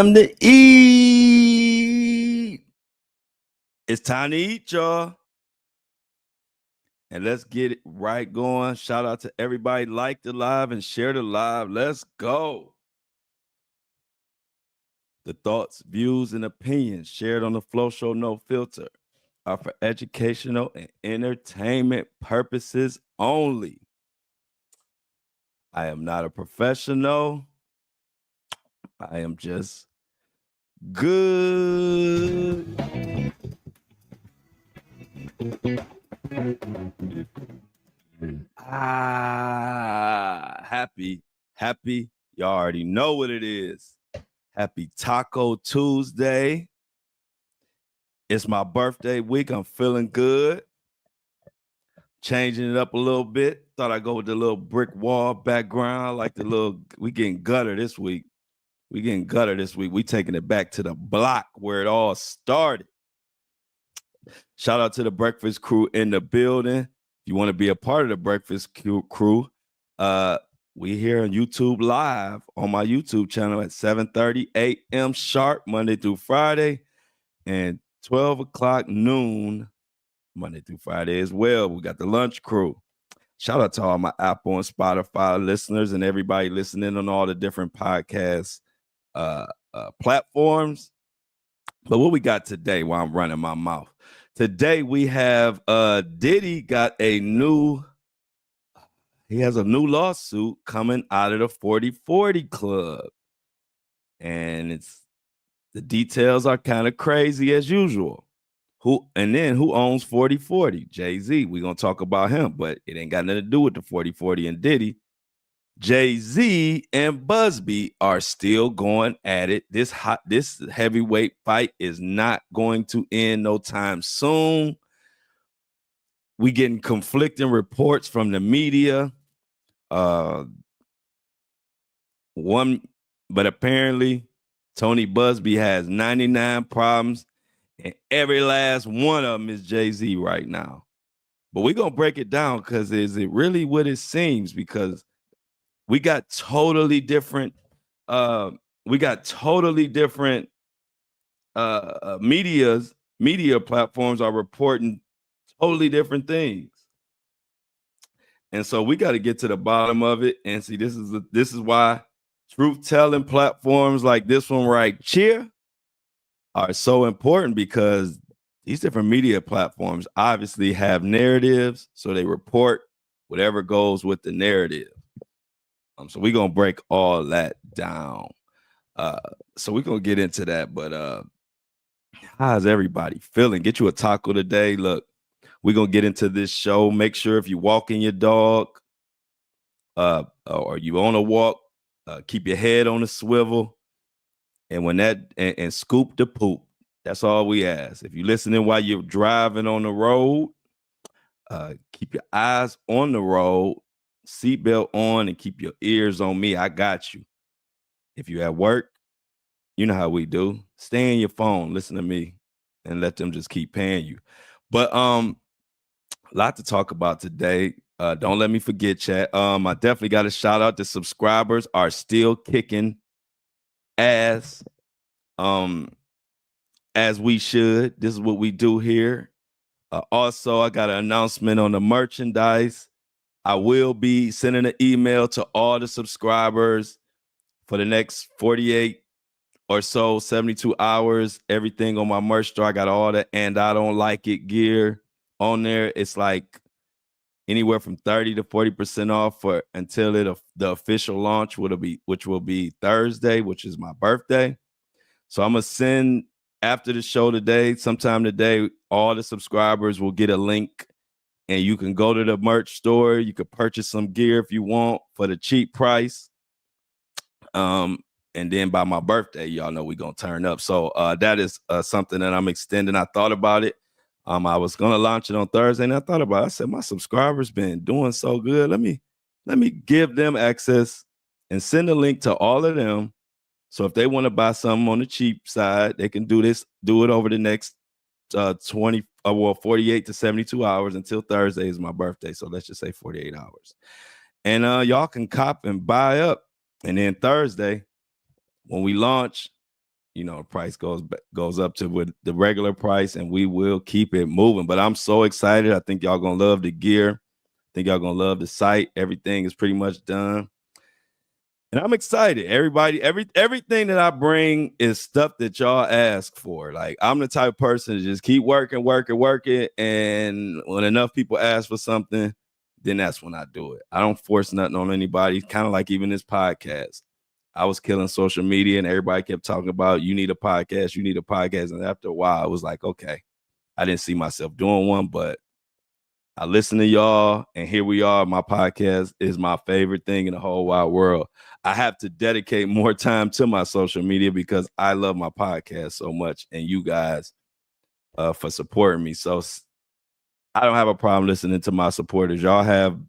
time to eat. It's time to eat, y'all. And let's get it right going. Shout out to everybody. Like the live and share the live. Let's go. The thoughts, views, and opinions shared on the Flo Show No Filter are for educational and entertainment purposes only. I am not a professional. I am just good. Happy. Y'all already know what it is. Happy Taco Tuesday. It's my birthday week. I'm feeling good. Changing it up a little bit. Thought I'd go with the little brick wall background, like the little, we getting gutter this week. We taking it back to the block where it all started. Shout out to the breakfast crew in the building. If you want to be a part of the breakfast crew, we here on YouTube live on my YouTube channel at 7:30 a.m. sharp, Monday through Friday, and 12 o'clock noon, Monday through Friday as well. We got the lunch crew. Shout out to all my Apple and Spotify listeners and everybody listening on all the different podcast platforms. But what we got today while I'm running my mouth? Today we have Diddy got a new lawsuit coming out of the 4040 Club. And the details are kind of crazy as usual. Who owns 4040? Jay-Z. We're going to talk about him, but it ain't got nothing to do with the 4040 and Diddy. Jay-Z and Buzbee are still going at it. This heavyweight fight is not going to end no time soon. We getting conflicting reports from the media. But apparently Tony Buzbee has 99 problems, and every last one of them is Jay-Z right now. But we're gonna break it down, because is it really what it seems? Because we got totally different media platforms are reporting totally different things. And so we got to get to the bottom of it and see. This is why truth-telling platforms like this one right here are so important, because these different media platforms obviously have narratives, so they report whatever goes with the narrative. So we're going to break all that down. So we're going to get into that. But how's everybody feeling? Get you a taco today. Look, we're going to get into this show. Make sure if you're walking your dog or you on a walk, keep your head on a swivel. And and scoop the poop. That's all we ask. If you're listening while you're driving on the road, keep your eyes on the road, seatbelt on, and keep your ears on me. I got you. If you're at work, you know how we do. Stay in your phone, listen to me, and let them just keep paying you. But a lot to talk about today. Don't let me forget, chat. I definitely got a shout out. The subscribers are still kicking ass, as we should. This is what we do here. Also, I got an announcement on the merchandise. I will be sending an email to all the subscribers for the next 48 or so, 72 hours. Everything on my merch store. I got all the "and I don't like it" gear on there. It's like anywhere from 30 to 40% off until the official launch, which will be Thursday, which is my birthday. So I'm gonna send, after the show today, sometime today, all the subscribers will get a link, and you can go to the merch store. You could purchase some gear if you want for the cheap price. And then by my birthday, y'all know we're gonna turn up. So that is something that I'm extending. I thought about it. I was gonna launch it on Thursday, and I thought about it. I said, my subscribers been doing so good. Let me give them access and send a link to all of them. So if they want to buy something on the cheap side, they can do it over the next 48 to 72 hours until Thursday is my birthday. So let's just say 48 hours. And y'all can cop and buy up. And then Thursday, when we launch, the price goes up to with the regular price, and we will keep it moving. But I'm so excited. I think y'all gonna love the gear. I think y'all gonna love the site. Everything is pretty much done. And I'm excited. Everybody, everything that I bring is stuff that y'all ask for. Like, I'm the type of person to just keep working. And when enough people ask for something, then that's when I do it. I don't force nothing on anybody. Kind of like even this podcast. I was killing social media and everybody kept talking about, you need a podcast. And after a while, I was like, okay, I didn't see myself doing one, but I listen to y'all, and here we are. My podcast is my favorite thing in the whole wide world. I have to dedicate more time to my social media because I love my podcast so much, and you guys for supporting me. So I don't have a problem listening to my supporters. Y'all have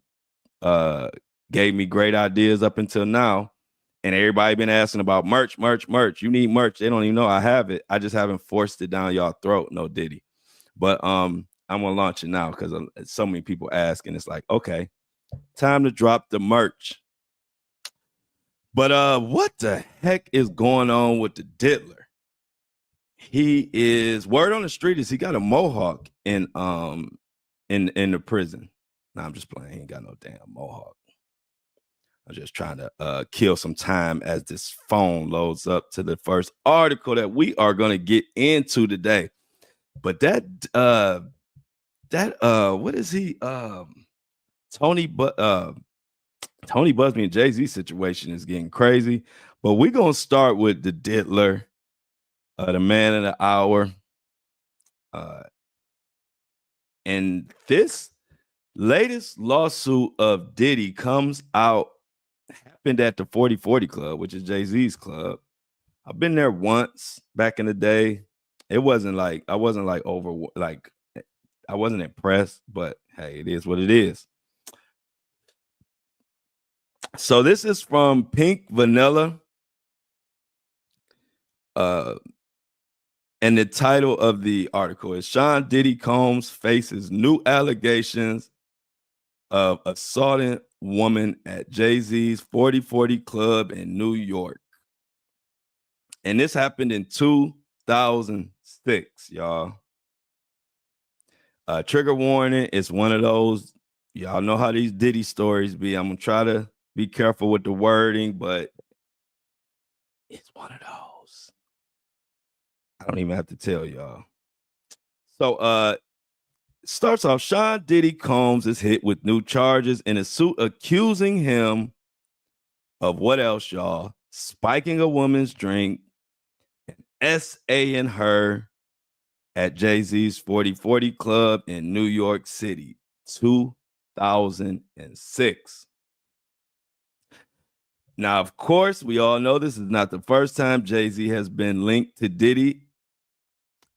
gave me great ideas up until now, and everybody been asking about merch. You need merch. They don't even know I have it. I just haven't forced it down y'all throat. No Diddy. But I'm gonna launch it now because so many people ask, and it's like, okay, time to drop the merch. But what the heck is going on with the Diddler? He is, word on the street is he got a mohawk in the prison. No, I'm just playing. He ain't got no damn mohawk. I'm just trying to kill some time as this phone loads up to the first article that we are gonna get into today. But that what is he? Tony Buzbee and Jay-Z situation is getting crazy. But we're gonna start with the Diddler, the man of the hour. And this latest lawsuit of Diddy happened at the 4040 Club, which is Jay-Z's club. I've been there once back in the day. I wasn't impressed, but hey, it is what it is. So this is from Pink Vanilla. And the title of the article is Sean Diddy Combs faces new allegations of assaulting woman at Jay-Z's 4040 Club in New York. And this happened in 2006, y'all. Trigger warning, it's one of those, y'all know how these Diddy stories be. I'm going to try to be careful with the wording, but it's one of those. I don't even have to tell y'all. So starts off, Sean Diddy Combs is hit with new charges in a suit accusing him of what else, y'all? Spiking a woman's drink and SAing her at Jay-Z's 4040 Club in New York City, 2006. Now, of course, we all know this is not the first time Jay-Z has been linked to Diddy.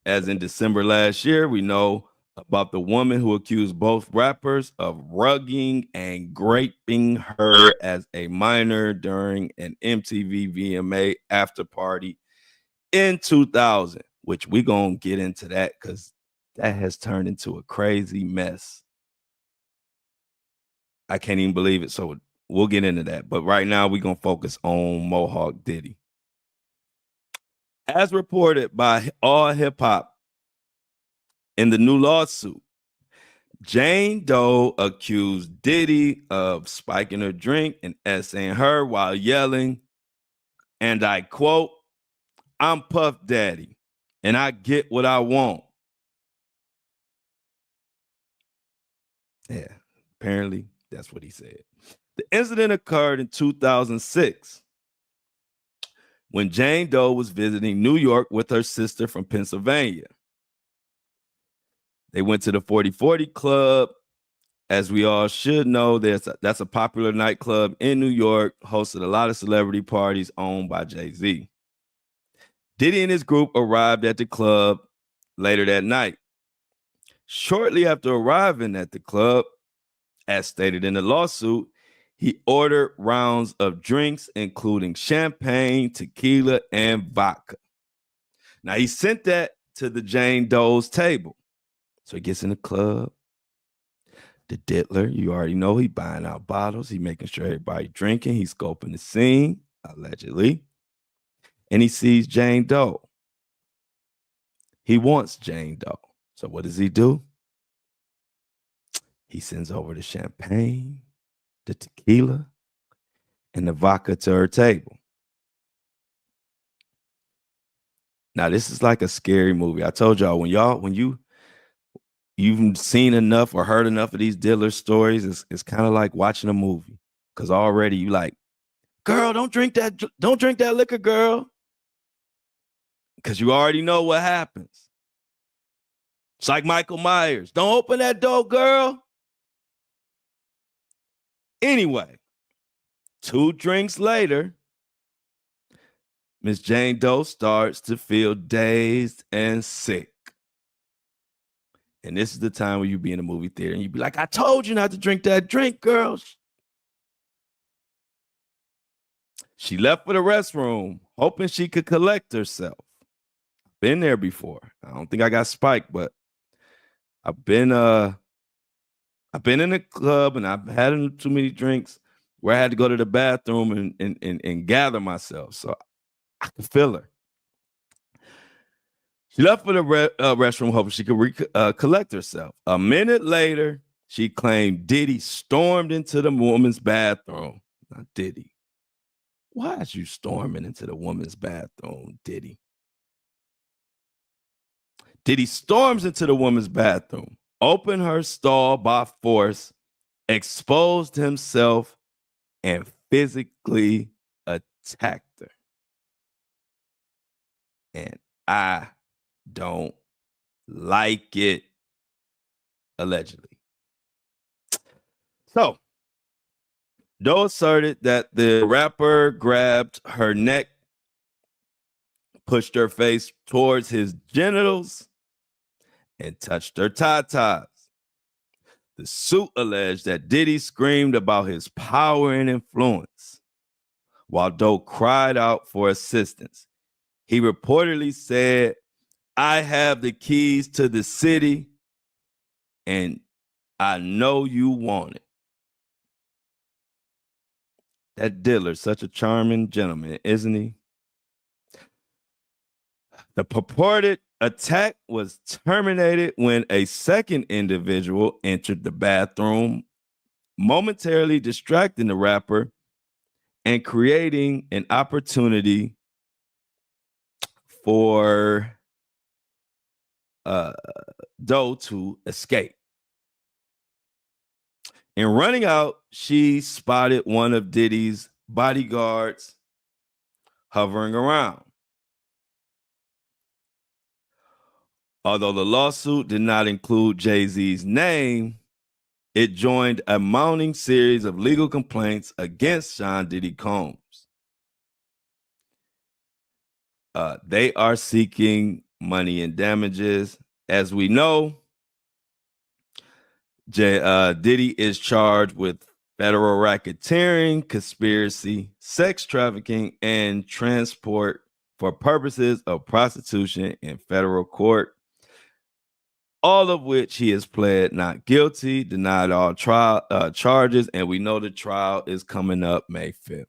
As in December last year, we know about the woman who accused both rappers of rugging and raping her as a minor during an MTV VMA after party in 2000, which we're going to get into that because that has turned into a crazy mess. I can't even believe it. So we'll get into that. But right now, we're going to focus on Mohawk Diddy. As reported by All Hip Hop, in the new lawsuit, Jane Doe accused Diddy of spiking her drink and SAing her while yelling, and I quote, "I'm Puff Daddy, and I get what I want." Yeah, apparently that's what he said. The incident occurred in 2006 when Jane Doe was visiting New York with her sister from Pennsylvania. They went to the 4040 Club. As we all should know, that's a popular nightclub in New York, hosted a lot of celebrity parties owned by Jay-Z. Diddy and his group arrived at the club later that night. Shortly after arriving at the club, as stated in the lawsuit, he ordered rounds of drinks, including champagne, tequila, and vodka. Now, he sent that to the Jane Doe's table. So he gets in the club. The Diddler, you already know, he buying out bottles. He making sure everybody drinking. He's scoping the scene, allegedly. and he sees Jane Doe. He wants Jane Doe. So what does he do? He sends over the champagne, the tequila, and the vodka to her table. Now, this is like a scary movie. I told y'all when you've seen enough or heard enough of these dealer stories, it's kind of like watching a movie. Cause already you like, girl, don't drink that liquor, girl. Cause you already know what happens. It's like Michael Myers. Don't open that door, girl. Anyway, 2 drinks later, Miss Jane Doe starts to feel dazed and sick. And this is the time where you be in a movie theater and you be like, I told you not to drink that drink, girl. She left for the restroom, hoping she could collect herself. Been there before. I don't think I got spiked, but I've been in a club and I've had too many drinks where I had to go to the bathroom and gather myself. So I could feel her. She left for the restroom hoping she could collect herself. A minute later, she claimed Diddy stormed into the woman's bathroom. Now, Diddy, why is you storming into the woman's bathroom, Diddy? Diddy storms into the woman's bathroom, opened her stall by force, exposed himself, and physically attacked her. And I don't like it, allegedly. So, Doe asserted that the rapper grabbed her neck, pushed her face towards his genitals, and touched her tatas. The suit alleged that Diddy screamed about his power and influence, while Doe cried out for assistance. He reportedly said, I have the keys to the city, and I know you want it. That dealer's such a charming gentleman, isn't he? The purported attack was terminated when a second individual entered the bathroom, momentarily distracting the rapper and creating an opportunity for Doe to escape. In running out, she spotted one of Diddy's bodyguards hovering around. Although the lawsuit did not include Jay-Z's name, it joined a mounting series of legal complaints against Sean Diddy Combs. They are seeking money and damages. As we know, Diddy is charged with federal racketeering, conspiracy, sex trafficking, and transport for purposes of prostitution in federal court, all of which he has pled not guilty, denied all charges, and we know the trial is coming up May 5th.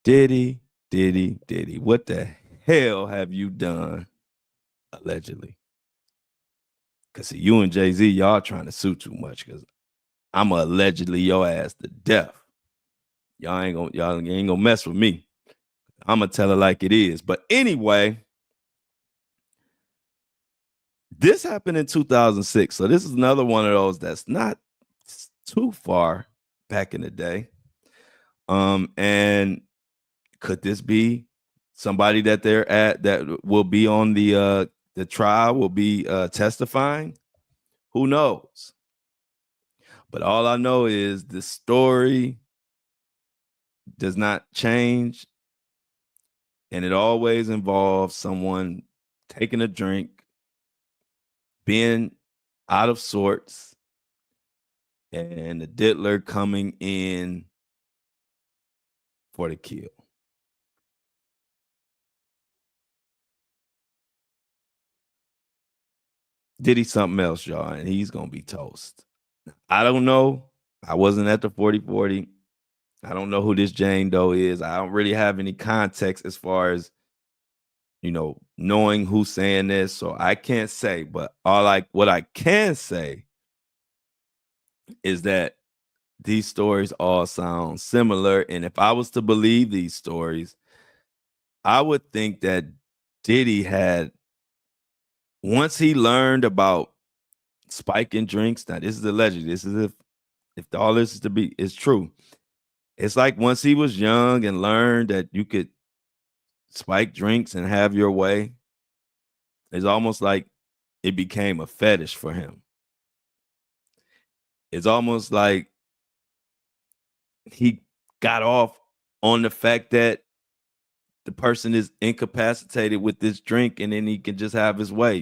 Diddy, what the hell have you done, allegedly? Because you and Jay-Z, y'all trying to sue too much, because I'm allegedly your ass to death. Y'all ain't gonna mess with me. I'm gonna tell it like it is. But anyway, this happened in 2006. So this is another one of those that's not too far back in the day. And could this be somebody that they're at that will be on the trial, will be testifying? Who knows? But all I know is the story does not change, and it always involves someone taking a drink, being out of sorts, and the diddler coming in for the kill. Diddy something else, y'all, and he's gonna be toast. I don't know. I wasn't at the 40-40. I don't know who this Jane Doe is. I don't really have any context as far as, knowing who's saying this. So I can't say, but what I can say is that these stories all sound similar. And if I was to believe these stories, I would think that Diddy had, once he learned about spiking drinks, now this is alleged. This is if all this is true. It's like once he was young and learned that you could spike drinks and have your way, it's almost like it became a fetish for him. It's almost like he got off on the fact that the person is incapacitated with this drink and then he can just have his way.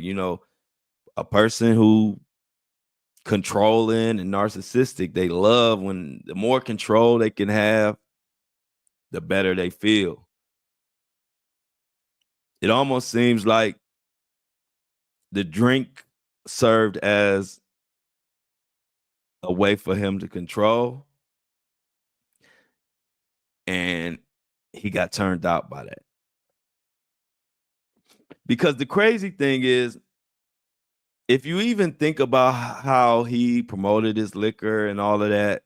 A person who controlling and narcissistic, they love when the more control they can have, the better they feel. It almost seems like the drink served as a way for him to control, and he got turned out by that. Because the crazy thing is, if you even think about how he promoted his liquor and all of that,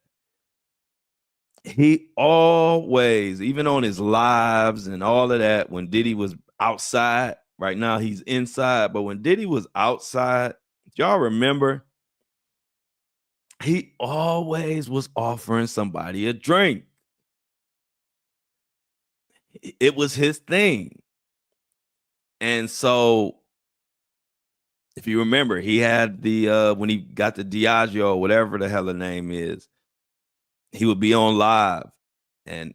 he always, even on his lives and all of that, when Diddy was outside, right now he's inside, but when Diddy was outside, y'all remember, he always was offering somebody a drink. It was his thing. And so, if you remember, he had when he got the Diageo, whatever the hell the name is, he would be on live and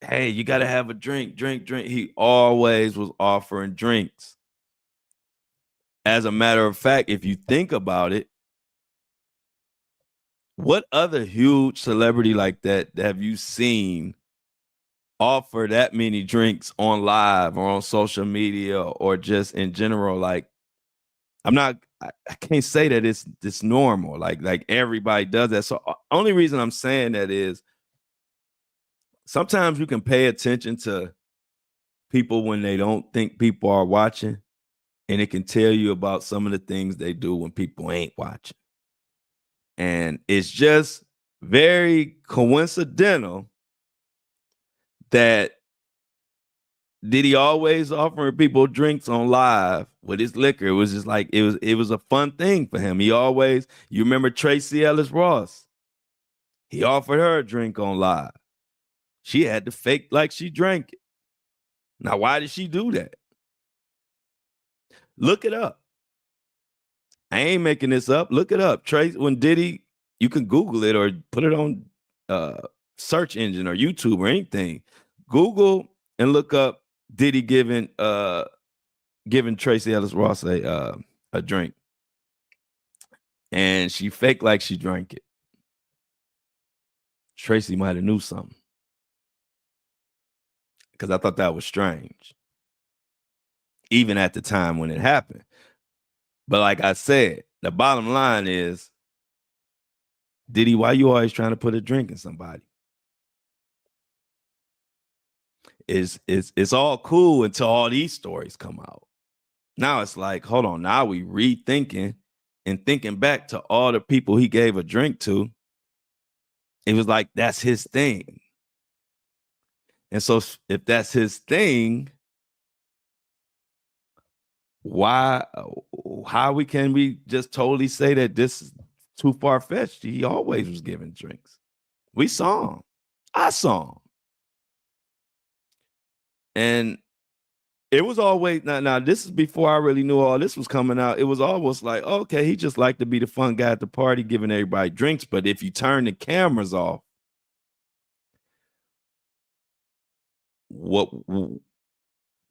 hey, you got to have a drink. He always was offering drinks. As a matter of fact, if you think about it, what other huge celebrity like that have you seen offer that many drinks on live or on social media or just in general? Like, I can't say that it's normal. Like everybody does that. So only reason I'm saying that is sometimes you can pay attention to people when they don't think people are watching, and it can tell you about some of the things they do when people ain't watching. And it's just very coincidental that Diddy always offering people drinks on live with his liquor. It was just like it was a fun thing for him. You remember Tracy Ellis Ross? He offered her a drink on live. She had to fake like she drank it. Now, why did she do that? Look it up. I ain't making this up. Look it up. When Diddy, you can Google it or put it on search engine or YouTube or anything. Google and look up Diddy giving Tracy Ellis Ross a drink, and she faked like she drank it. Tracy might have knew something, because I thought that was strange, even at the time when it happened. But like I said, the bottom line is, Diddy, why you always trying to put a drink in somebody? It's all cool until all these stories come out. Now it's like, hold on, now we rethinking and thinking back to all the people he gave a drink to. It was like, that's his thing. And so if that's his thing, how can we just totally say that this is too far-fetched? He always was giving drinks. We saw him. I saw him. And it was always, now this is before I really knew all this was coming out. It was almost like, okay, he just liked to be the fun guy at the party, giving everybody drinks. But if you turn the cameras off,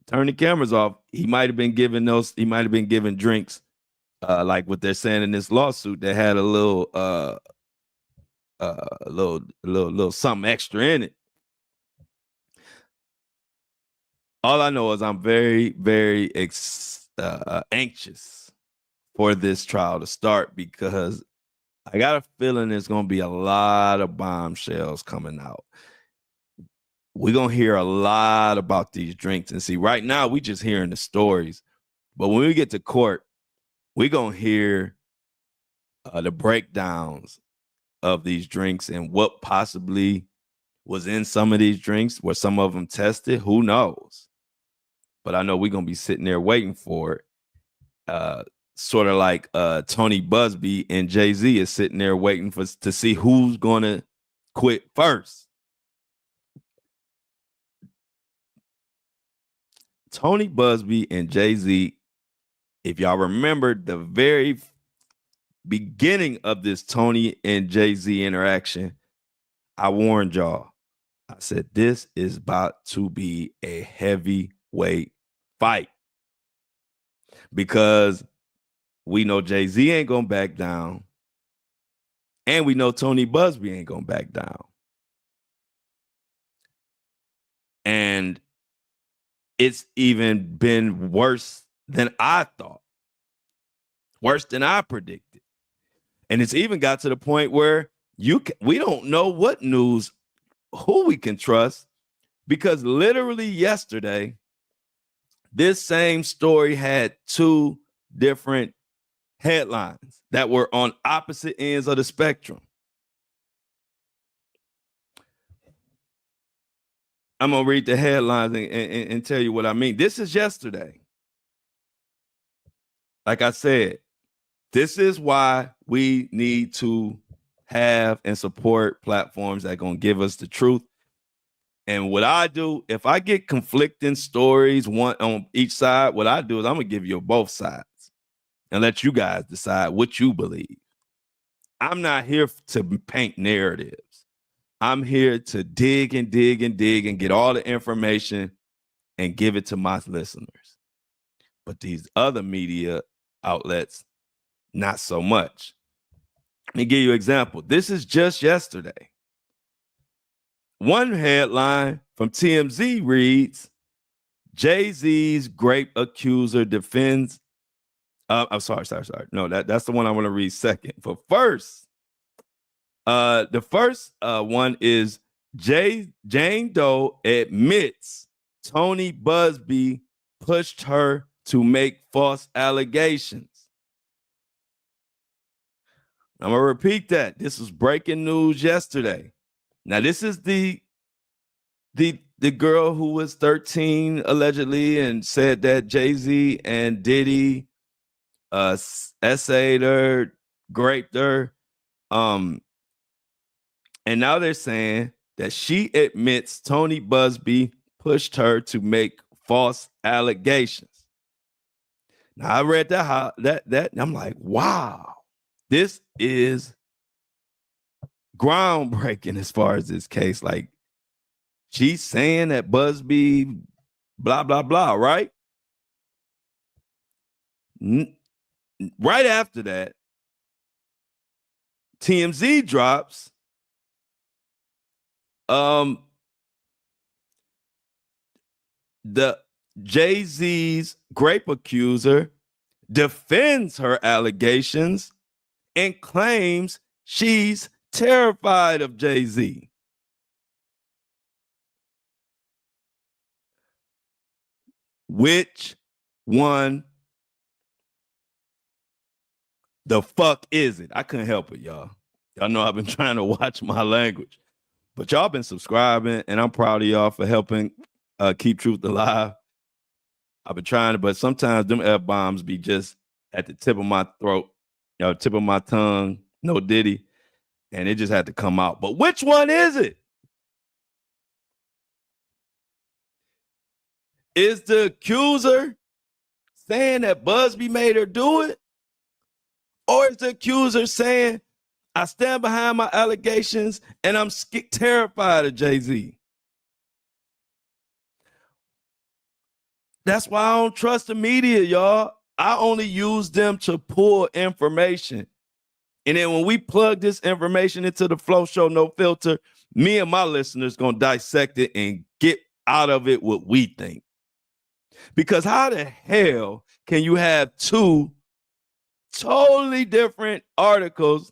turn the cameras off, he might have been giving drinks, like what they're saying in this lawsuit, that had a little something extra in it. All I know is I'm very, very anxious for this trial to start, because I got a feeling there's going to be a lot of bombshells coming out. We're going to hear a lot about these drinks. And see, right now, we just hearing the stories. But when we get to court, we're going to hear the breakdowns of these drinks and what possibly was in some of these drinks. Were some of them tested? Who knows? But I know we're going to be sitting there waiting for it. Sort of like Tony Buzbee and Jay-Z is sitting there waiting to see who's going to quit first. Tony Buzbee and Jay-Z, if y'all remember the very beginning of this Tony and Jay-Z interaction, I warned y'all. I said, this is about to be a heavyweight fight. Because we know Jay-Z ain't going to back down. And we know Tony Buzbee ain't going to back down. And it's even been worse than I thought. Worse than I predicted. And it's even got to the point where we don't know what news, who we can trust, because literally yesterday, this same story had two different headlines that were on opposite ends of the spectrum. I'm going to read the headlines and tell you what I mean. This is yesterday. Like I said, this is why we need to have and support platforms that are going to give us the truth. And what I do, if I get conflicting stories, one on each side, what I do is I'm going to give you both sides and let you guys decide what you believe. I'm not here to paint narratives. I'm here to dig and dig and dig and get all the information and give it to my listeners. But these other media outlets, not so much. Let me give you an example. This is just yesterday. One headline from TMZ reads, Jay-Z's grape accuser defends. I'm sorry. No, that's the one I want to read second. But first, the first one is Jane Doe admits Tony Buzbee pushed her to make false allegations. I'm going to repeat that. This was breaking news yesterday. Now, this is the girl who was 13 allegedly and said that Jay-Z and Diddy essayed her, graped her. And now they're saying that she admits Tony Buzbee pushed her to make false allegations. Now I read that and I'm like, wow, this is groundbreaking as far as this case. Like, she's saying that Buzbee, blah, blah, blah, right? Right after that, TMZ drops the Jay-Z's grape accuser defends her allegations and claims she's terrified of Jay-Z. Which one the fuck is it? I couldn't help it, y'all. Y'all know I've been trying to watch my language. But y'all been subscribing, and I'm proud of y'all for helping keep truth alive. I've been trying to, but sometimes them F-bombs be just at the tip of my throat, tip of my tongue, no Diddy, and it just had to come out. But which one is it? Is the accuser saying that Buzbee made her do it? Or is the accuser saying, I stand behind my allegations and I'm terrified of Jay-Z? That's why I don't trust the media, y'all. I only use them to pull information. And then when we plug this information into the Flo Show No Filter, me and my listeners going to dissect it and get out of it what we think. Because how the hell can you have two totally different articles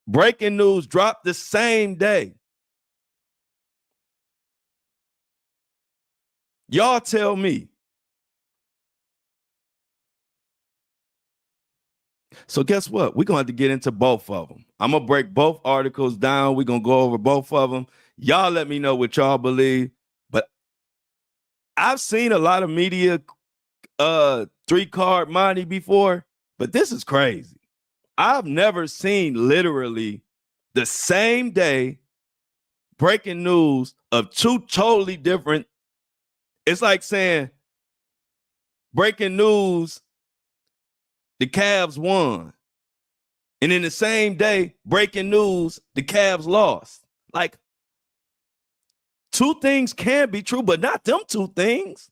Breaking news dropped the same day. Y'all tell me. So guess what? We're going to have to get into both of them. I'm going to break both articles down. We're going to go over both of them. Y'all let me know what y'all believe. But I've seen a lot of media 3-card money before, but this is crazy. I've never seen literally the same day breaking news of two totally different. It's like saying breaking news, the Cavs won. And in the same day, breaking news, the Cavs lost. Like, two things can be true, but not them two things.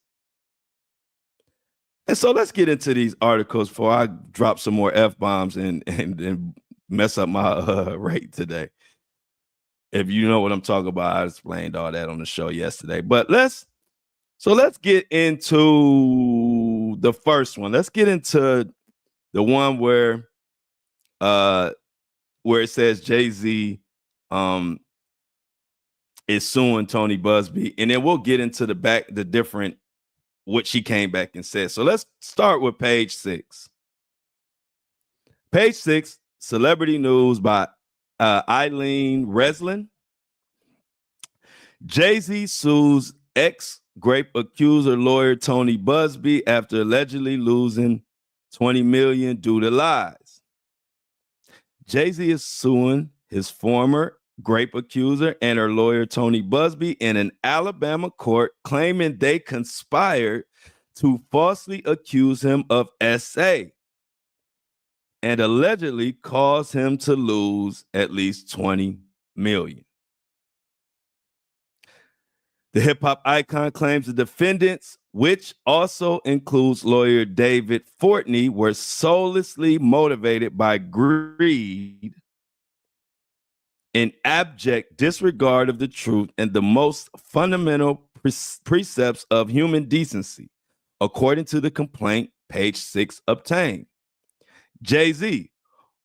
And so let's get into these articles before I drop some more F-bombs and mess up my rate today. If you know what I'm talking about, I explained all that on the show yesterday. But let's get into the first one. Let's get into the one where it says Jay-Z is suing Tony Buzbee, and then we'll get into the different what she came back and said. So let's start with page 6. Page 6, celebrity news by Eileen Reslin. Jay-Z sues ex-grape accuser lawyer Tony Buzbee after allegedly losing $20 million due to lies. Jay-Z is suing his former grape accuser and her lawyer Tony Buzbee in an Alabama court, claiming they conspired to falsely accuse him of SA and allegedly cause him to lose at least $20 million. The hip-hop icon claims the defendants, which also includes lawyer David Fortney, were soullessly motivated by greed in abject disregard of the truth and the most fundamental precepts of human decency, according to the complaint page 6 obtained. Jay-Z,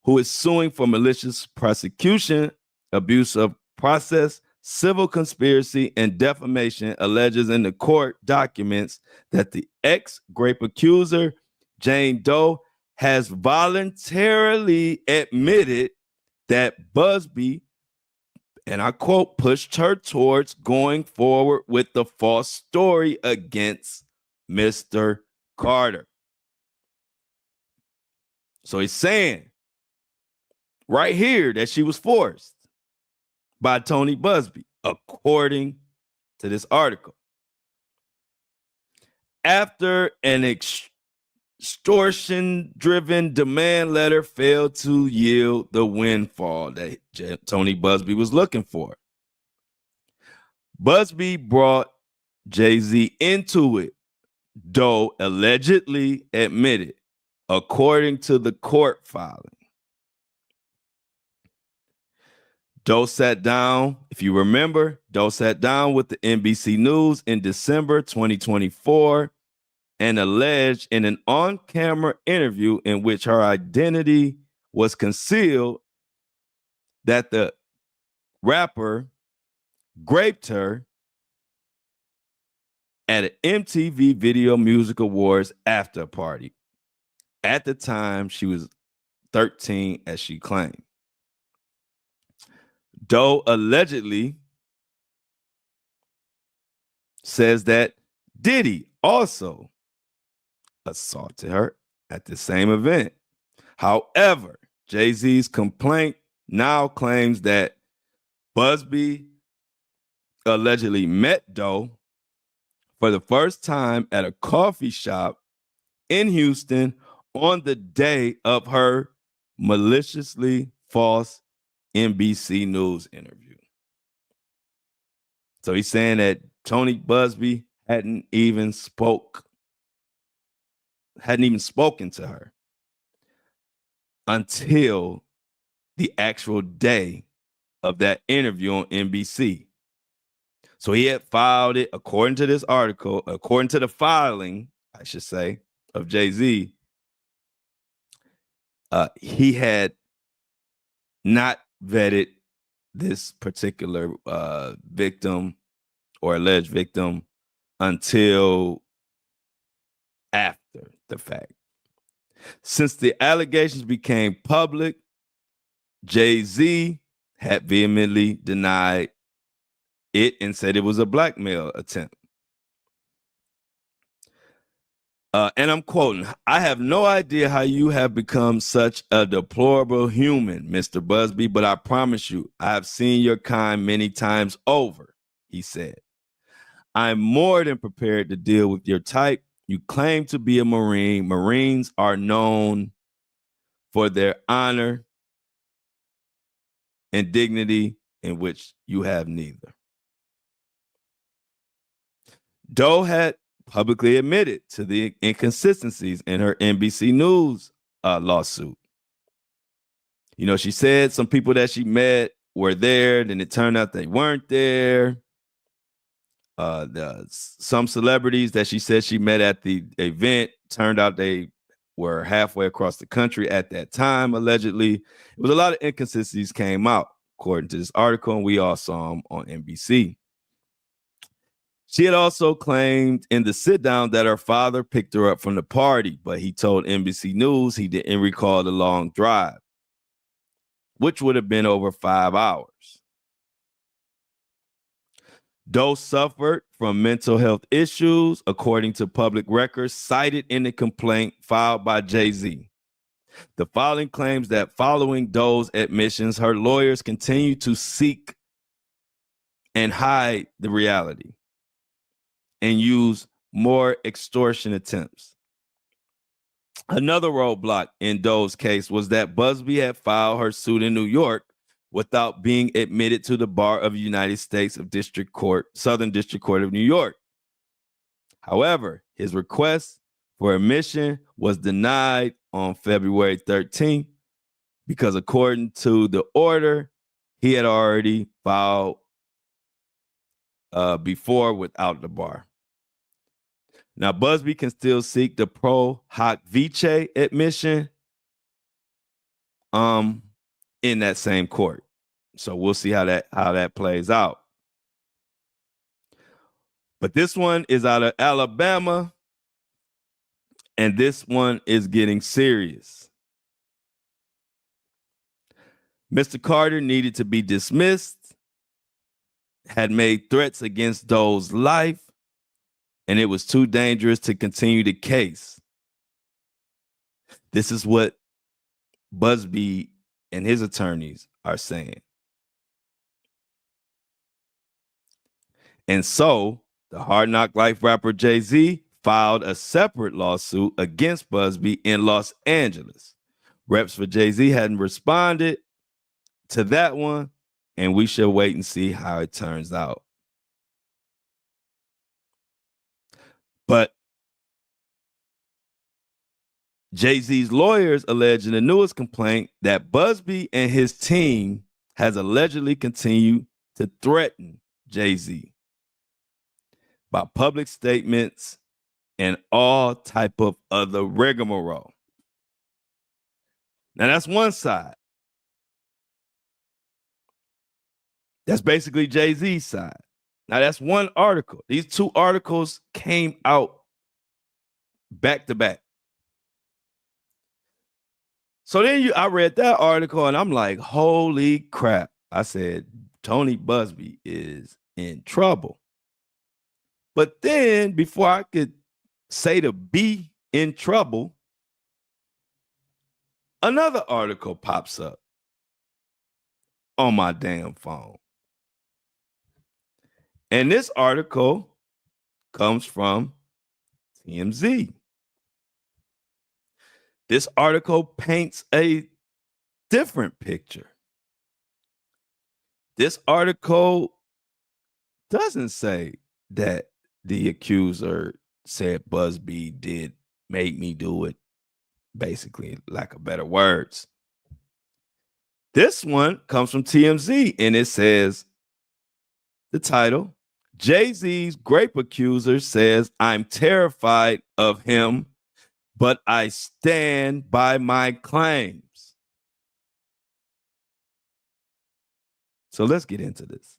who is suing for malicious prosecution, abuse of process, civil conspiracy, and defamation, alleges in the court documents that the ex-grape accuser, Jane Doe, has voluntarily admitted that Buzbee, and I quote, pushed her towards going forward with the false story against Mr. Carter. So he's saying right here that she was forced by Tony Buzbee, according to this article. After an extortion-driven demand letter failed to yield the windfall that Tony Buzbee was looking for, Buzbee brought Jay-Z into it, Doe allegedly admitted, according to the court filing. Doe sat down, if you remember, Doe sat down with the NBC News in December 2024 and alleged in an on-camera interview in which her identity was concealed that the rapper raped her at an MTV Video Music Awards after party. At the time, she was 13, as she claimed. Doe allegedly says that Diddy also assaulted her at the same event. However, Jay-Z's complaint now claims that Buzbee allegedly met Doe for the first time at a coffee shop in Houston on the day of her maliciously false NBC News interview. So he's saying that Tony Buzbee hadn't even spoken to her until the actual day of that interview on NBC. So he had filed it, according to this article, according to the filing, I should say, of Jay-Z, he had not vetted this particular victim or alleged victim until after the fact. Since the allegations became public, Jay-Z had vehemently denied it and said it was a blackmail attempt. And I'm quoting, "I have no idea how you have become such a deplorable human, Mr. Buzbee, but I promise you, I have seen your kind many times over," he said. "I'm more than prepared to deal with your type. You claim to be a Marine. Marines are known for their honor and dignity, in which you have neither." Doe had publicly admitted to the inconsistencies in her NBC News lawsuit. You know, she said some people that she met were there, then it turned out they weren't there. Some celebrities that she said she met at the event turned out they were halfway across the country at that time, allegedly. It was a lot of inconsistencies came out, according to this article, and we all saw them on NBC. She had also claimed in the sit down that her father picked her up from the party, but he told NBC News he didn't recall the long drive, which would have been over 5 hours. Doe suffered from mental health issues, according to public records cited in the complaint filed by Jay-Z. The filing claims that following Doe's admissions, her lawyers continue to seek and hide the reality and use more extortion attempts. Another roadblock in Doe's case was that Buzbee had filed her suit in New York without being admitted to the bar of the United States of District Court, Southern District Court of New York. However, his request for admission was denied on February 13th because, according to the order, he had already filed before without the bar. Now, Buzbee can still seek the pro hoc vice admission in that same court. So we'll see how that plays out. But this one is out of Alabama, and this one is getting serious. Mr. Carter needed to be dismissed, had made threats against Doe's life, and it was too dangerous to continue the case. This is what Buzbee and his attorneys are saying. And so the Hard Knock Life rapper Jay-Z filed a separate lawsuit against Buzbee in Los Angeles. Reps for Jay-Z hadn't responded to that one, and we shall wait and see how it turns out. But Jay-Z's lawyers allege in the newest complaint that Buzbee and his team has allegedly continued to threaten Jay-Z by public statements and all type of other rigmarole. Now, that's one side. That's basically Jay-Z's side. Now, that's one article. These two articles came out back to back. So then I read that article and I'm like, holy crap. I said, Tony Buzbee is in trouble. But then before I could say to be in trouble, another article pops up on my damn phone. And this article comes from TMZ. This article paints a different picture. This article doesn't say that the accuser said Buzbee did make me do it, basically, lack of better words. This one comes from TMZ, and it says, the title, Jay-Z's grape accuser says, I'm terrified of him, but I stand by my claims. So let's get into this.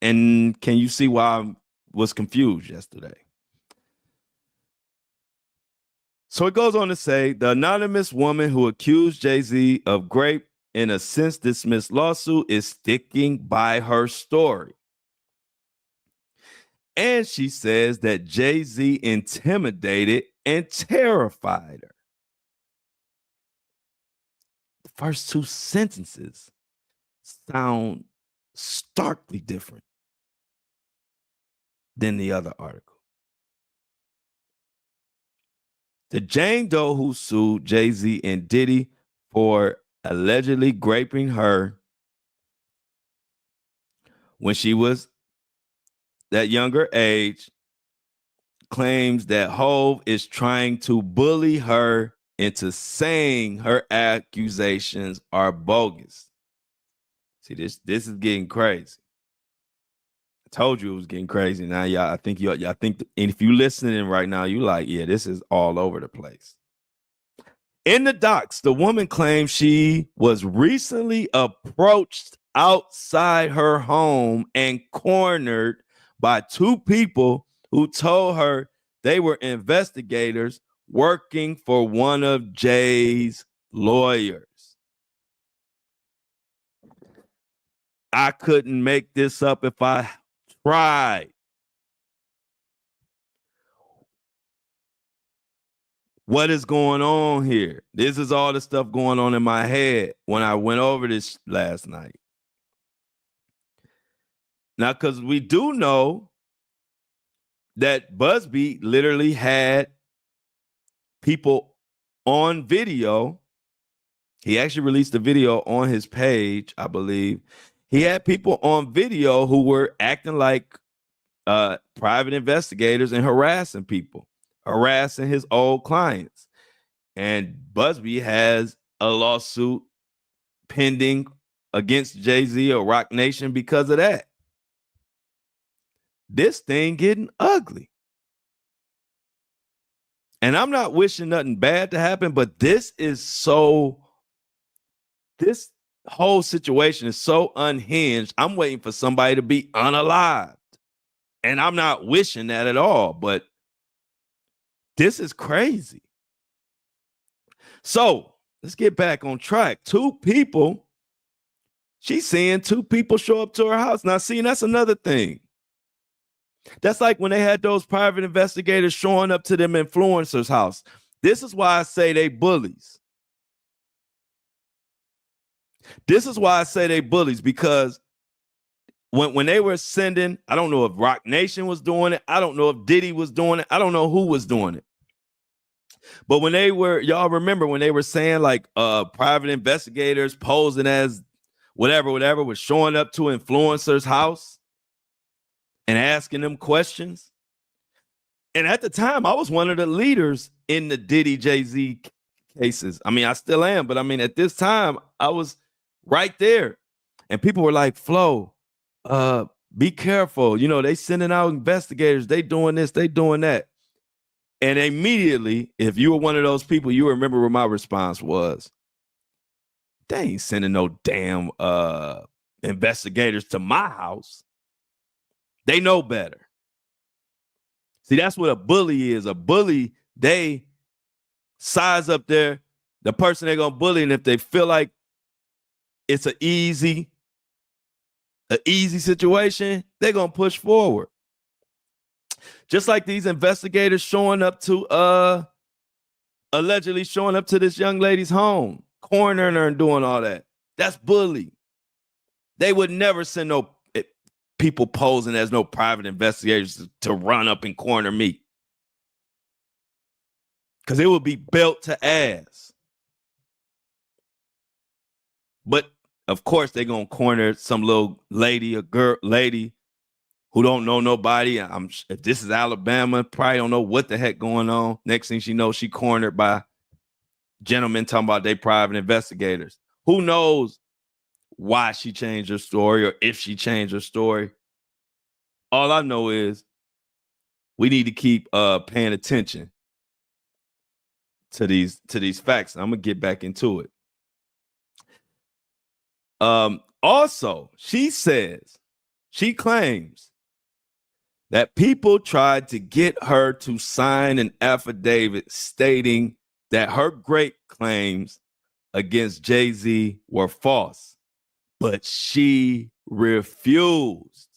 And can you see why I was confused yesterday? So it goes on to say the anonymous woman who accused Jay-Z of rape in a since dismissed lawsuit is sticking by her story. And she says that Jay-Z intimidated and terrified her. The first two sentences sound starkly different than the other article. The Jane Doe who sued Jay-Z and Diddy for allegedly raping her when she was that younger age claims that Hove is trying to bully her into saying her accusations are bogus. See, this is getting crazy. I told you it was getting crazy. Now, y'all, I think, and if you listening right now, you like, yeah, this is all over the place. In the docs, the woman claims she was recently approached outside her home and cornered by two people who told her they were investigators working for one of Jay's lawyers. I couldn't make this up if I tried. What is going on here? This is all the stuff going on in my head when I went over this last night. Now, because we do know that Buzbee literally had people on video. He actually released a video on his page, I believe. He had people on video who were acting like private investigators and harassing people, harassing his old clients. And Buzbee has a lawsuit pending against Jay-Z or Roc Nation because of that. This thing getting ugly. And I'm not wishing nothing bad to happen, but this whole situation is so unhinged. I'm waiting for somebody to be unalived. And I'm not wishing that at all, but this is crazy. So let's get back on track. She's seeing two people show up to her house. Now, see, that's another thing. That's like when they had those private investigators showing up to them influencers' house. This is why I say they bullies. This is why I say they bullies, because when they were sending, I don't know if Roc Nation was doing it. I don't know if Diddy was doing it. I don't know who was doing it. But when they were, y'all remember when they were saying like private investigators posing as whatever was showing up to influencers' house and asking them questions. And at the time, I was one of the leaders in the Diddy Jay-Z cases. I mean, I still am, but I mean, at this time, I was right there. And people were like, Flo, be careful. You know, they sending out investigators. They doing this, they doing that. And immediately, if you were one of those people, you remember what my response was. They ain't sending no damn investigators to my house. They know better. See, that's what a bully is. A bully, they size up the person they're going to bully, and if they feel like it's an easy situation, they're going to push forward. Just like these investigators showing up to, allegedly showing up to this young lady's home, cornering her and doing all that. That's bully. They would never send no people posing as no private investigators to run up and corner me. Because it would be belt to ass. But of course, they're going to corner some little lady, lady who don't know nobody. If this is Alabama, probably don't know what the heck going on. Next thing she knows, she cornered by gentlemen talking about they private investigators. Who knows why she changed her story or if she changed her story? All I know is we need to keep paying attention to these facts. I'm gonna get back into it. Also, she claims that people tried to get her to sign an affidavit stating that her great claims against Jay-Z were false, but she refused.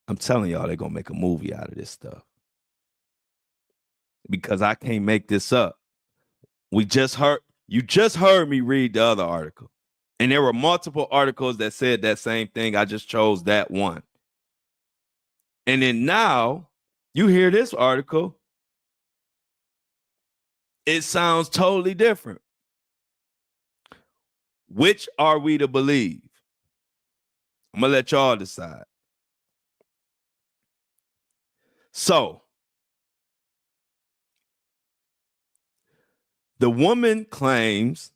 I'm telling y'all, they're gonna make a movie out of this stuff because I can't make this up. You just heard me read the other article, and there were multiple articles that said that same thing. I just chose that one. And then now you hear this article, it sounds totally different. Which are we to believe? I'm gonna let y'all decide. So, the woman claims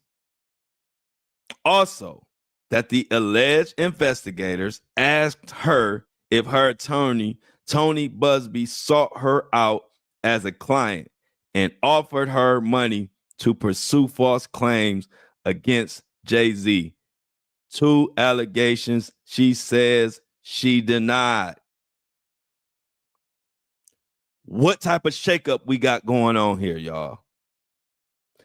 also that the alleged investigators asked her if her attorney, Tony Buzbee, sought her out as a client and offered her money to pursue false claims against Jay-Z. 2 allegations she says she denied. What type of shakeup we got going on here, y'all?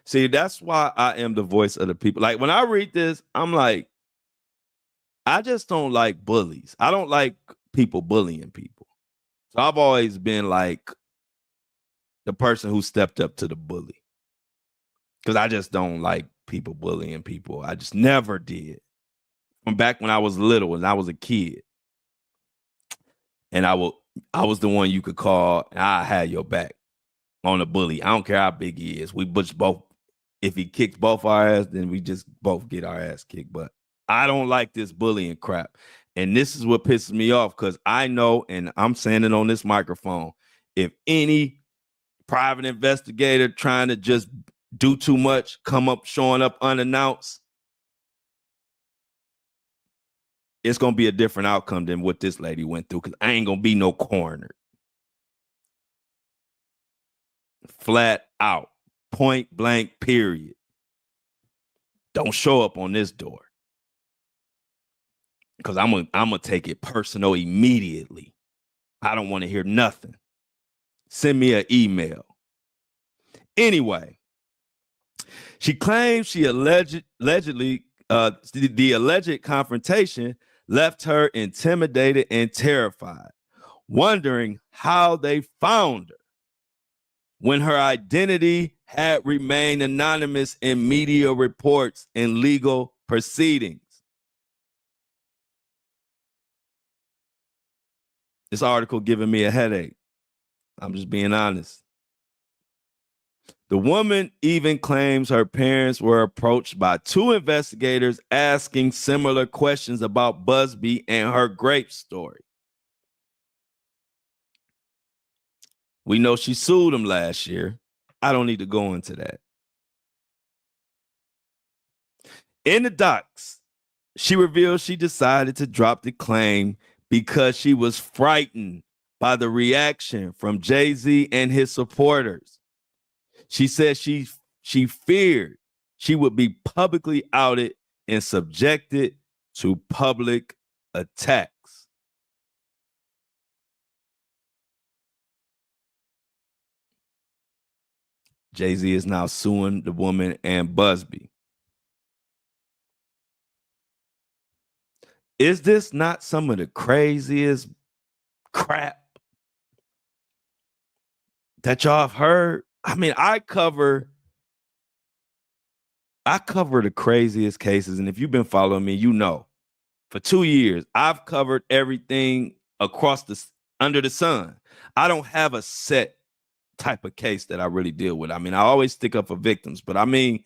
See, that's why I am the voice of the people. Like, when I read this, I'm like, I just don't like bullies. I don't like people bullying people. So I've always been like the person who stepped up to the bully. Because I just don't like people bullying people. I just never did. From back when I was little and I was a kid. And I was the one you could call, and I had your back on a bully. I don't care how big he is. We butch both. If he kicks both our ass, then we just both get our ass kicked. But I don't like this bullying crap. And this is what pisses me off, because I know, and I'm saying it on this microphone, if any private investigator trying to just do too much, showing up unannounced, it's going to be a different outcome than what this lady went through, because I ain't going to be no coroner. Flat out. Point blank, period. Don't show up on this door. Because I'm gonna take it personal immediately. I don't want to hear nothing. Send me an email. Anyway, she claims she allegedly the alleged confrontation left her intimidated and terrified, wondering how they found her when her identity had remained anonymous in media reports and legal proceedings. This article giving me a headache. I'm just being honest. The woman even claims her parents were approached by 2 investigators asking similar questions about Buzbee and her grape story. We know she sued him last year. I don't need to go into that. In the docs, she revealed she decided to drop the claim because she was frightened by the reaction from Jay-Z and his supporters. She said she feared she would be publicly outed and subjected to public attacks. Jay-Z is now suing the woman and Buzbee. Is this not some of the craziest crap that y'all have heard? I mean, I cover the craziest cases, and if you've been following me, you know, for 2 years, I've covered everything under the sun. I don't have a set type of case that I really deal with. I mean, I always stick up for victims, but I mean,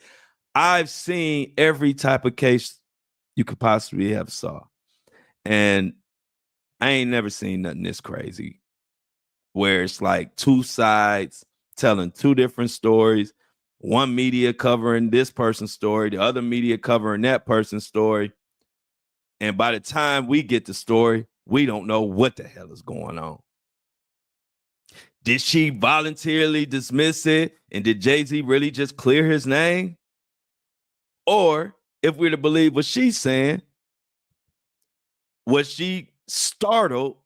I've seen every type of case you could possibly have saw. And I ain't never seen nothing this crazy, where it's like 2 sides telling 2 different stories, one media covering this person's story, the other media covering that person's story. And by the time we get the story, we don't know what the hell is going on. Did she voluntarily dismiss it? And did Jay-Z really just clear his name? Or if we're to believe what she's saying, was she startled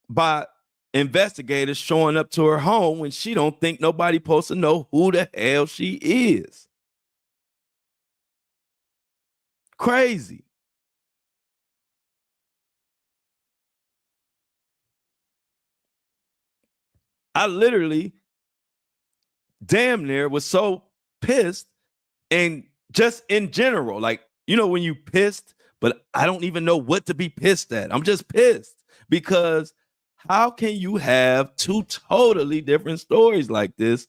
by investigators showing up to her home when she don't think nobody supposed to know who the hell she is? Crazy. I literally damn near was so pissed, and just in general, like, you know, when you pissed, but I don't even know what to be pissed at. I'm just pissed because how can you have two totally different stories like this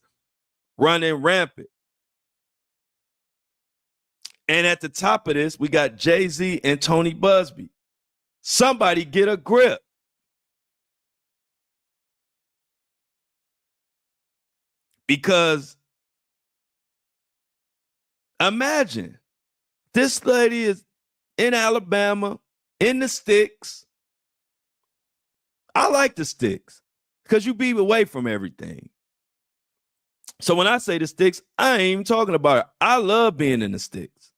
running rampant? And at the top of this, we got Jay-Z and Tony Buzbee. Somebody get a grip. Because imagine this lady is in Alabama, in the sticks. I like the sticks because you be away from everything. So when I say the sticks, I ain't even talking about it. I love being in the sticks.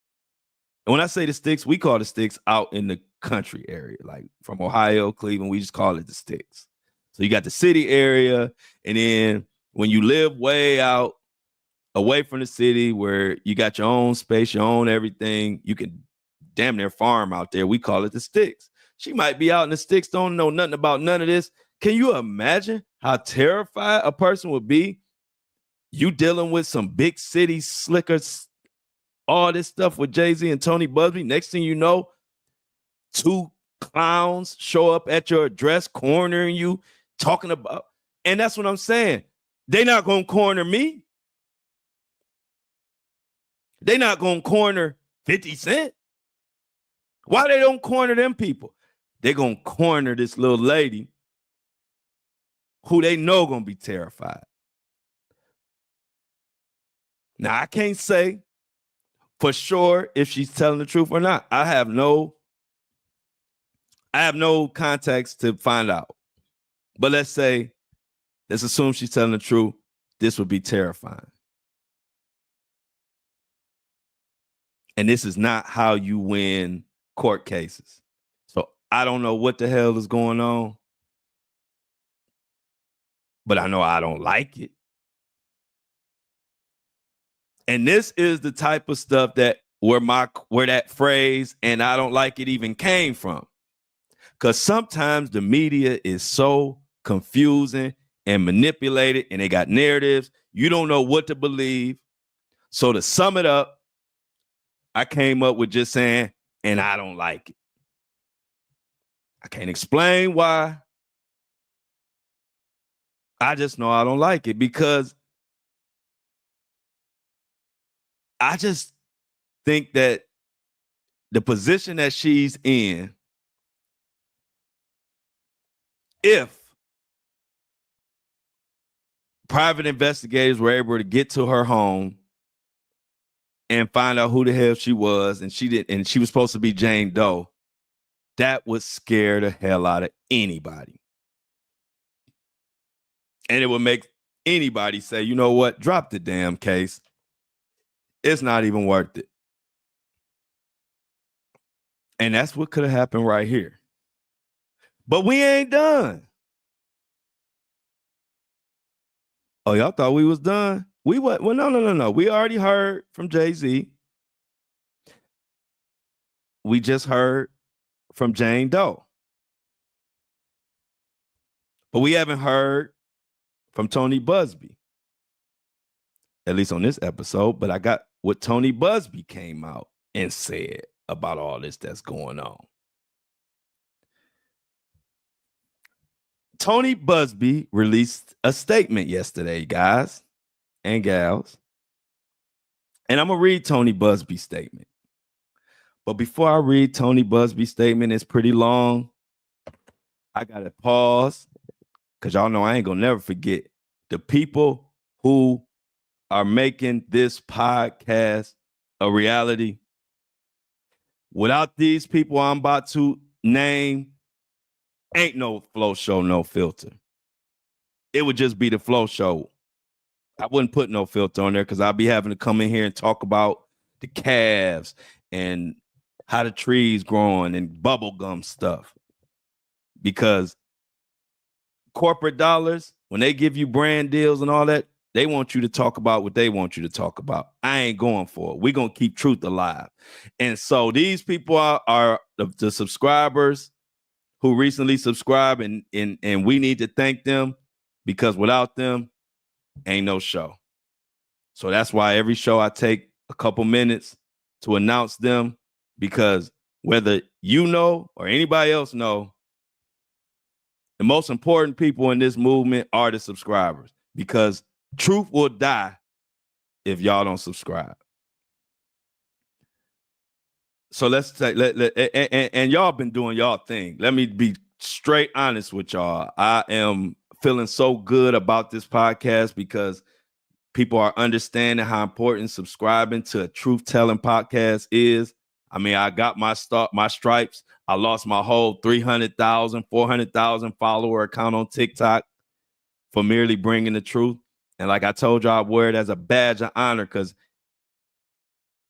And when I say the sticks, we call the sticks out in the country area, like from Ohio, Cleveland, we just call it the sticks. So you got the city area, and then when you live way out away from the city where you got your own space, your own everything, you can damn near farm out there. We call it the sticks. She might be out in the sticks, don't know nothing about none of this. Can you imagine how terrified a person would be? You dealing with some big city slickers, all this stuff with Jay-Z and Tony Buzbee. Next thing you know, two clowns show up at your address, cornering you, talking about, and that's what I'm saying. They're not going to corner me. They're not going to corner 50 Cent. Why they don't corner them people? They're going to corner this little lady who they know going to be terrified. Now, I can't say for sure if she's telling the truth or not. I have no context to find out. But let's assume she's telling the truth. This would be terrifying. And this is not how you win court cases. So I don't know what the hell is going on, but I know I don't like it. And this is the type of stuff that where that phrase "and I don't like it" even came from. Because sometimes the media is so confusing and manipulated, and they got narratives. You don't know what to believe. So to sum it up, I came up with just saying, "and I don't like it." I can't explain why. I just know I don't like it because I just think that the position that she's in, if private investigators were able to get to her home and find out who the hell she was, and she was supposed to be Jane Doe, that would scare the hell out of anybody. And it would make anybody say, you know what, drop the damn case. It's not even worth it. And that's what could have happened right here. But we ain't done. Oh, y'all thought we was done? Well, no. We already heard from Jay-Z. We just heard from Jane Doe. But we haven't heard from Tony Buzbee, at least on this episode. But I got what Tony Buzbee came out and said about all this that's going on. Tony Buzbee released a statement yesterday, guys and gals. And I'm going to read Tony Buzbee's statement. But before I read Tony Buzbee's statement, it's pretty long. I got to pause because y'all know I ain't going to never forget the people who are making this podcast a reality. Without these people I'm about to name, ain't no Flo Show No Filter. it would just be the Flo Show. I wouldn't put no filter on there because I'd be having to come in here and talk about the calves and how the trees growing and bubblegum stuff. Because corporate dollars, when they give you brand deals and all that, they want you to talk about what they want you to talk about. I ain't going for it. We're going to keep truth alive. And so these people are the subscribers who recently subscribed, and we need to thank them because without them, ain't no show. So that's why every show I take a couple minutes to announce them, because whether you know or anybody else know, the most important people in this movement are the subscribers, because truth will die if y'all don't subscribe. So let's take and y'all been doing y'all thing. Let me be straight honest with y'all. I am feeling so good about this podcast because people are understanding how important subscribing to a truth-telling podcast is. I mean, I got my stripes. I lost my whole 300,000, 400,000 follower account on TikTok for merely bringing the truth. And like I told you, I wear it as a badge of honor, because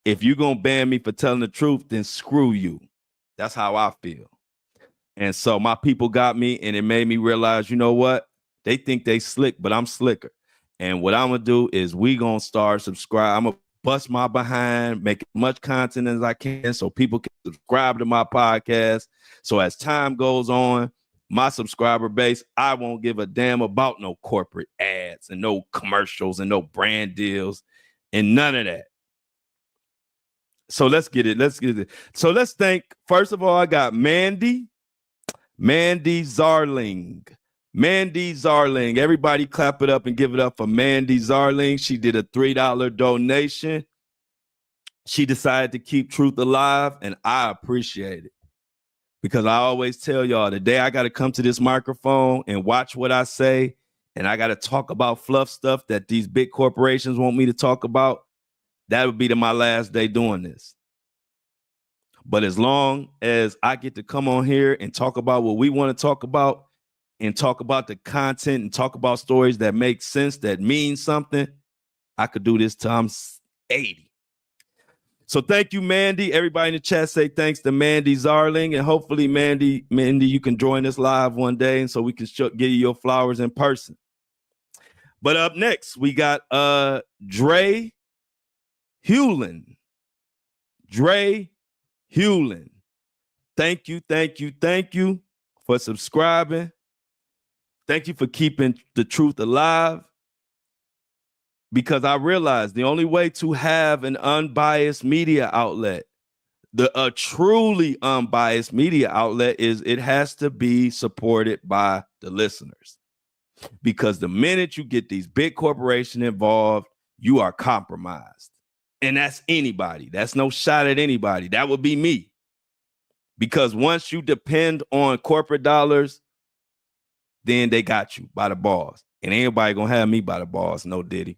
if you're going to ban me for telling the truth, then screw you. That's how I feel. And so my people got me, and it made me realize, you know what? They think they slick, but I'm slicker. And what I'm going to do is we going to start subscribe. I'm going to bust my behind, make as much content as I can so people can subscribe to my podcast. So as time goes on, my subscriber base, I won't give a damn about no corporate ads and no commercials and no brand deals and none of that. So let's get it. So let's thank, first of all, I got Mandy Zarling. Mandy Zarling. Everybody clap it up and give it up for Mandy Zarling. She did a $3 donation. She decided to keep truth alive, and I appreciate it. Because I always tell y'all, the day I got to come to this microphone and watch what I say, and I got to talk about fluff stuff that these big corporations want me to talk about, that would be my last day doing this. But as long as I get to come on here and talk about what we want to talk about, and talk about the content and talk about stories that make sense, that mean something, I could do this till I'm 80. So thank you, Mandy. Everybody in the chat say thanks to Mandy Zarling. And hopefully, Mandy, you can join us live one day, and so we can give you your flowers in person. But up next, we got Dre Hewlin. Dre Hewlin. Thank you for subscribing. Thank you for keeping the truth alive, because I realized the only way to have an unbiased media outlet, a truly unbiased media outlet, is it has to be supported by the listeners. Because the minute you get these big corporations involved, you are compromised. And that's anybody. That's no shot at anybody. That would be me. Because once you depend on corporate dollars, then they got you by the balls. And ain't nobody gonna have me by the balls, no Diddy.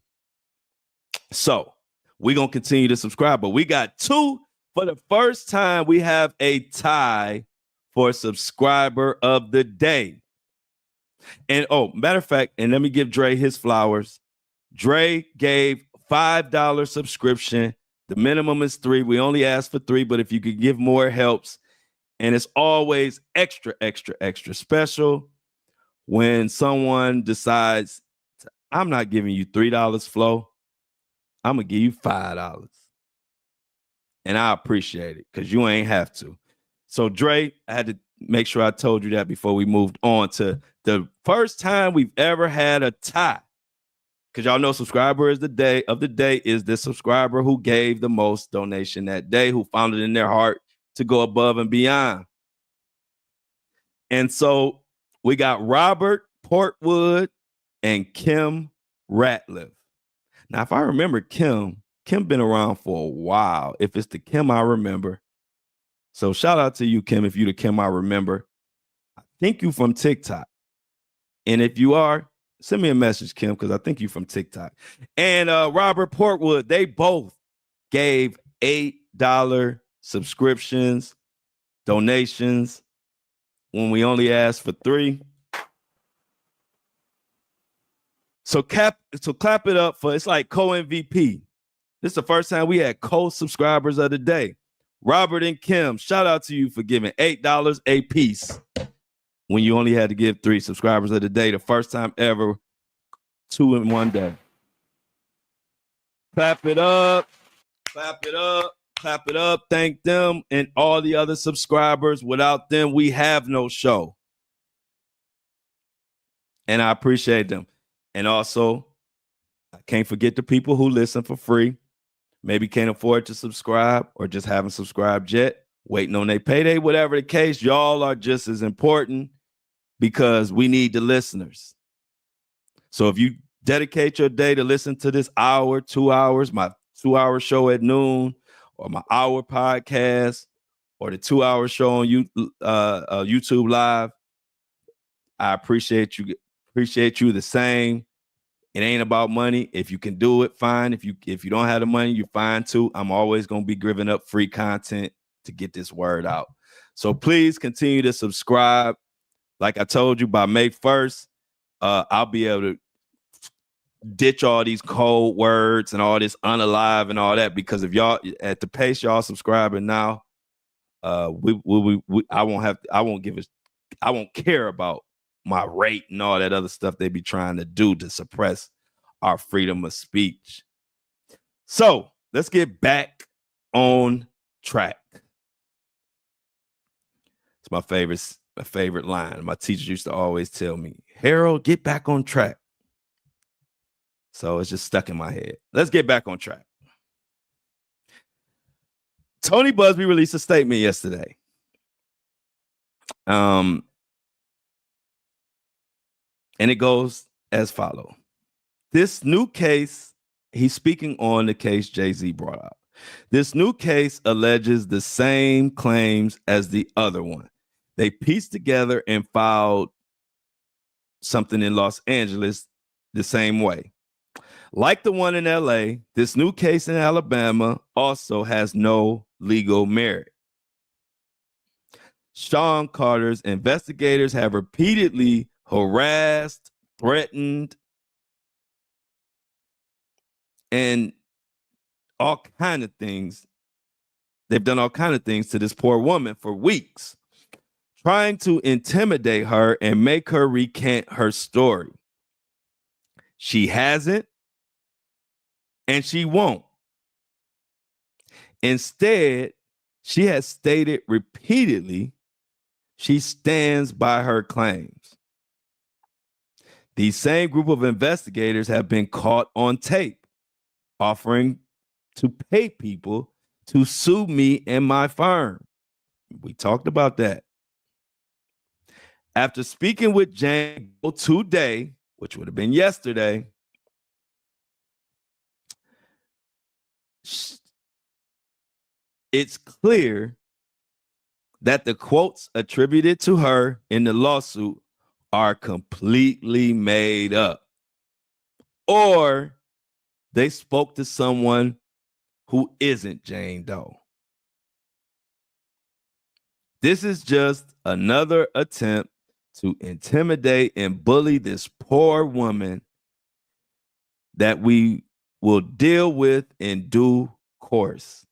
So we're gonna continue to subscribe. But we got two. For the first time, we have a tie for subscriber of the day. And matter of fact, and let me give Dre his flowers. Dre gave $5 subscription. The minimum is $3. We only ask for $3, but if you could give more, it helps. And it's always extra special when someone decides, I'm not giving you $3, Flo. I'm going to give you $5. And I appreciate it, because you ain't have to. So, Dre, I had to make sure I told you that before we moved on to the first time we've ever had a tie. Because y'all know subscriber of the day is the subscriber who gave the most donation that day, who found it in their heart to go above and beyond. And so we got Robert Portwood and Kim Ratliff. Now, if I remember Kim been around for a while, if it's the Kim I remember. So shout out to you, Kim, if you the Kim I remember. I think you from TikTok. And if you are, send me a message, Kim, because I think you from TikTok. And Robert Portwood, they both gave $8 subscriptions, donations, when we only asked for $3. So clap it up for, it's like co-MVP. This is the first time we had co-subscribers of the day. Robert and Kim, shout out to you for giving $8 a piece when you only had to give 3 subscribers of the day. The first time ever, 2 in one day. Clap it up. Clap it up. Clap it up. Thank them and all the other subscribers. Without them, we have no show. And I appreciate them. And also, I can't forget the people who listen for free. Maybe can't afford to subscribe or just haven't subscribed yet, waiting on their payday, whatever the case. Y'all are just as important because we need the listeners. So if you dedicate your day to listen to this hour, 2 hours, my 2-hour show at noon, or my hour podcast, or the 2-hour show on YouTube Live, I appreciate you. Appreciate you the same. It ain't about money. If you can do it, fine. If you don't have the money, you're fine too. I'm always going to be giving up free content to get this word out. So please continue to subscribe. Like I told you, by May 1st, I'll be able to ditch all these code words and all this unalive and all that, because if y'all at the pace y'all subscribing now, I won't care about my rate and all that other stuff they be trying to do to suppress our freedom of speech. So let's get back on track. It's my favorite line. My teacher used to always tell me, Harold, get back on track. So it's just stuck in my head. Let's get back on track. Tony Buzbee released a statement yesterday. And it goes as follows. This new case, he's speaking on the case Jay-Z brought up. This new case alleges the same claims as the other one. They pieced together and filed something in Los Angeles the same way. Like the one in LA, this new case in Alabama also has no legal merit. Sean Carter's investigators have repeatedly harassed, threatened, and all kind of things. They've done all kind of things to this poor woman for weeks, trying to intimidate her and make her recant her story. She hasn't, and she won't. Instead, she has stated repeatedly she stands by her claims. These same group of investigators have been caught on tape offering to pay people to sue me and my firm. We talked about that. After speaking with Jane today, which would have been yesterday, it's clear that the quotes attributed to her in the lawsuit are completely made up, or they spoke to someone who isn't Jane Doe. This is just another attempt to intimidate and bully this poor woman that we will deal with in due course.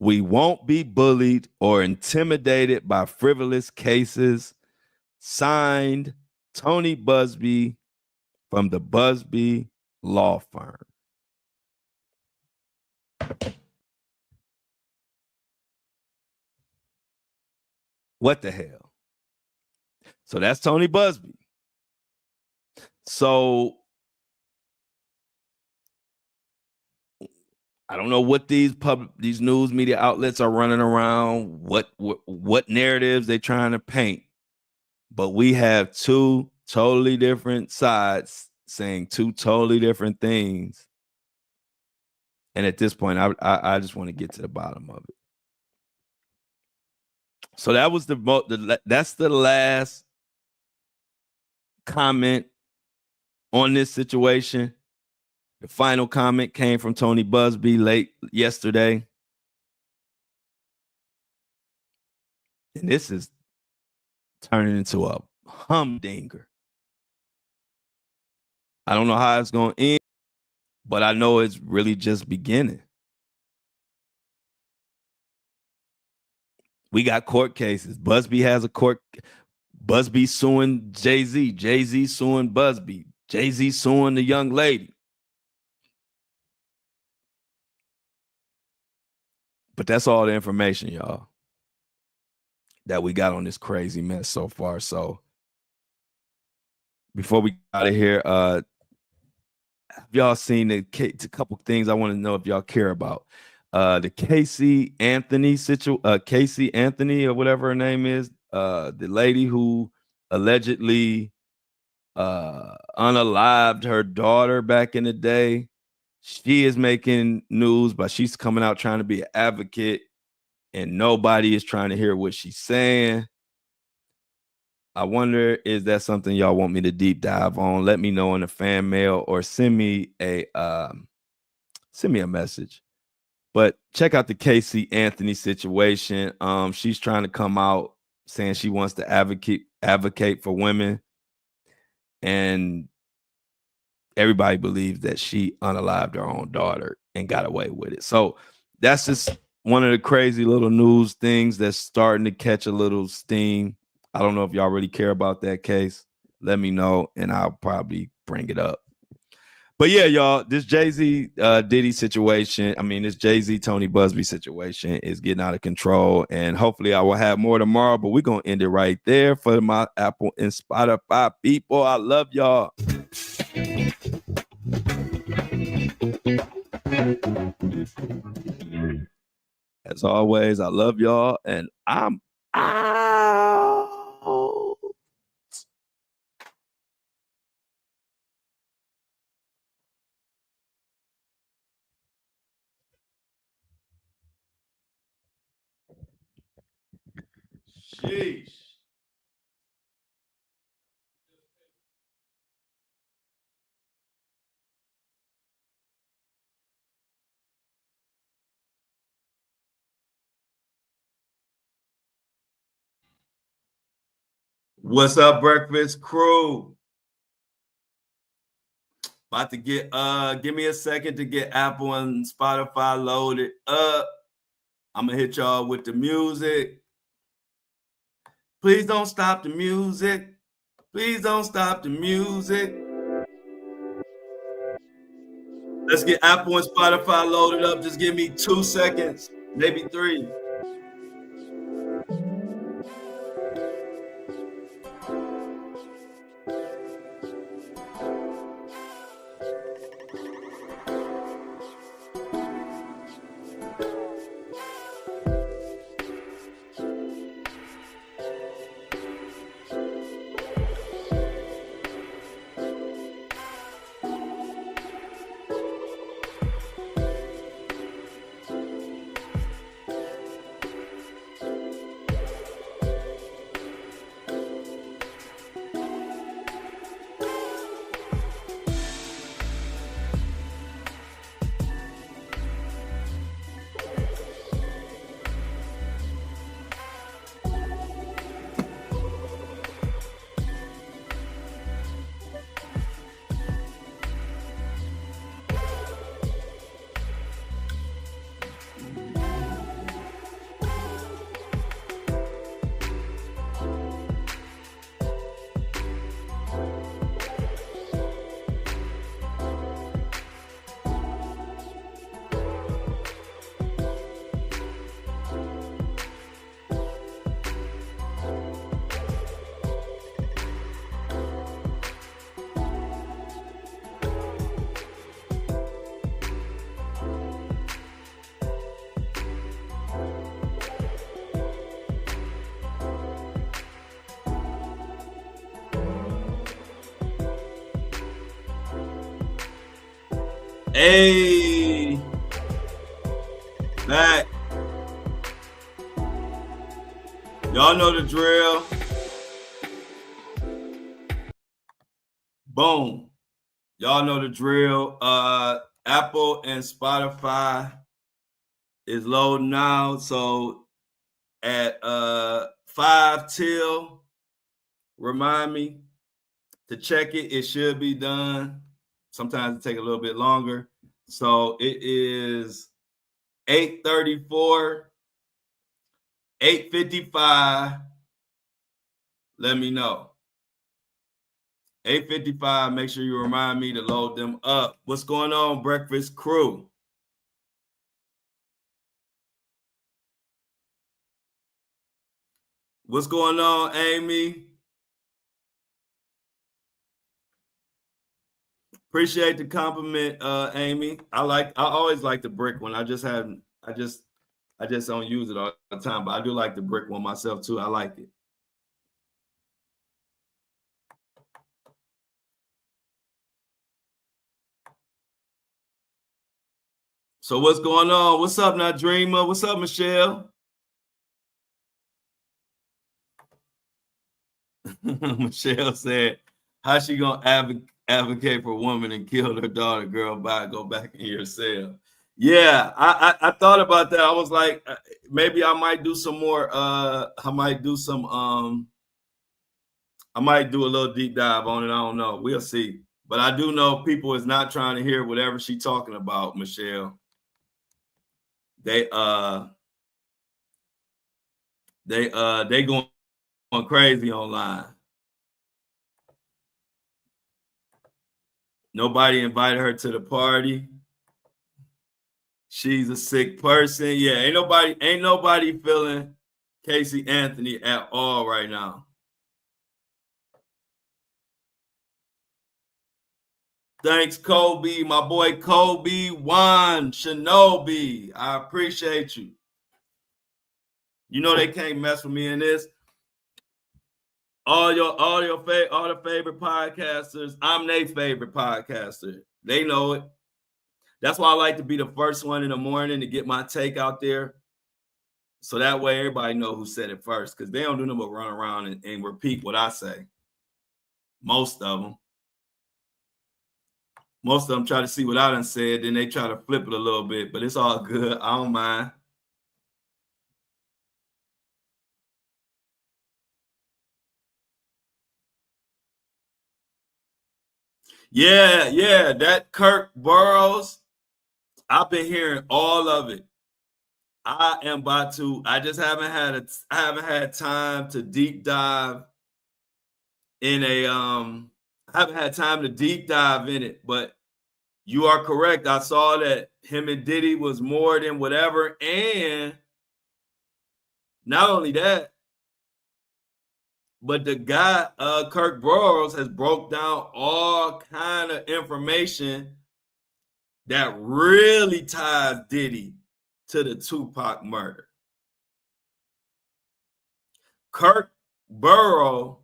We won't be bullied or intimidated by frivolous cases. Signed, Tony Buzbee from the Buzbee Law Firm. What the hell? So that's Tony Buzbee. So I don't know what these news media outlets are running around, what narratives they're trying to paint, but we have two totally different sides saying two totally different things. And at this point, I just want to get to the bottom of it. So that was that's the last comment on this situation. The final comment came from Tony Buzbee late yesterday. And this is turning into a humdinger. I don't know how it's going to end, but I know it's really just beginning. We got court cases. Buzbee has a court. Buzbee suing Jay-Z. Jay-Z suing Buzbee. Jay-Z suing the young lady. But that's all the information, y'all, that we got on this crazy mess so far. So before we get out of here, have y'all seen a couple things I want to know if y'all care about? The Casey Anthony Casey Anthony or whatever her name is, the lady who allegedly unalived her daughter back in the day. She is making news, but she's coming out trying to be an advocate, and nobody is trying to hear what she's saying. I wonder, is that something y'all want me to deep dive on? Let me know in the fan mail or send me a message. But check out the Casey Anthony situation. She's trying to come out saying she wants to advocate for women, and everybody believes that she unalived her own daughter and got away with it. So that's just one of the crazy little news things that's starting to catch a little steam. I don't know if y'all really care about that case. Let me know, and I'll probably bring it up. But yeah, y'all, this Jay-Z Diddy situation, this Jay-Z Tony Buzbee situation is getting out of control, and hopefully I will have more tomorrow, but we're going to end it right there for my Apple and Spotify people. I love y'all. As always, I love y'all, and I'm out. Sheesh. What's up, breakfast crew? About to get give me a second to get Apple and Spotify loaded up. I'm gonna hit y'all with the music. Please don't stop the music. Please don't stop the music. Let's get Apple and Spotify loaded up. Just give me 2 seconds, maybe 3. Hey, back. Y'all know the drill. Boom. Y'all know the drill. Apple and Spotify is loading now. So at 5 till, remind me to check it. It should be done. Sometimes it take a little bit longer. So it is 8:34, 8:55. Let me know. 8:55. Make sure you remind me to load them up. What's going on, Breakfast Crew? What's going on, Amy? Appreciate the compliment, Amy. I always like the brick one. I just don't use it all the time, but I do like the brick one myself too. I like it. So what's going on? What's up, Nadreema? What's up, Michelle? Michelle said, "How she gonna advocate for a woman and kill her daughter? Girl, bye. Go back in your cell." Yeah, I thought about that. I was like, maybe I might do some more. I might do a little deep dive on it. I don't know. We'll see. But I do know people is not trying to hear whatever she's talking about, Michelle. They going crazy online. Nobody invited her to the party. She's a sick person. Yeah, ain't nobody feeling Casey Anthony at all right now. Thanks, Kobe, my boy Kobe Juan Shinobi. I appreciate you. You know they can't mess with me in this. All the favorite podcasters, I'm their favorite podcaster. They know it. That's why I like to be the first one in the morning to get my take out there. So that way everybody know who said it first, because they don't do nothing but run around and repeat what I say. Most of them try to see what I done said, then they try to flip it a little bit, but it's all good. I don't mind. Yeah, that Kirk Burrows, I've been hearing all of it. I just haven't had time to deep dive in I haven't had time to deep dive in it, but you are correct. I saw that him and Diddy was more than whatever, and not only that, but the guy, Kirk Burrows, has broke down all kind of information that really ties Diddy to the Tupac murder. Kirk Burrows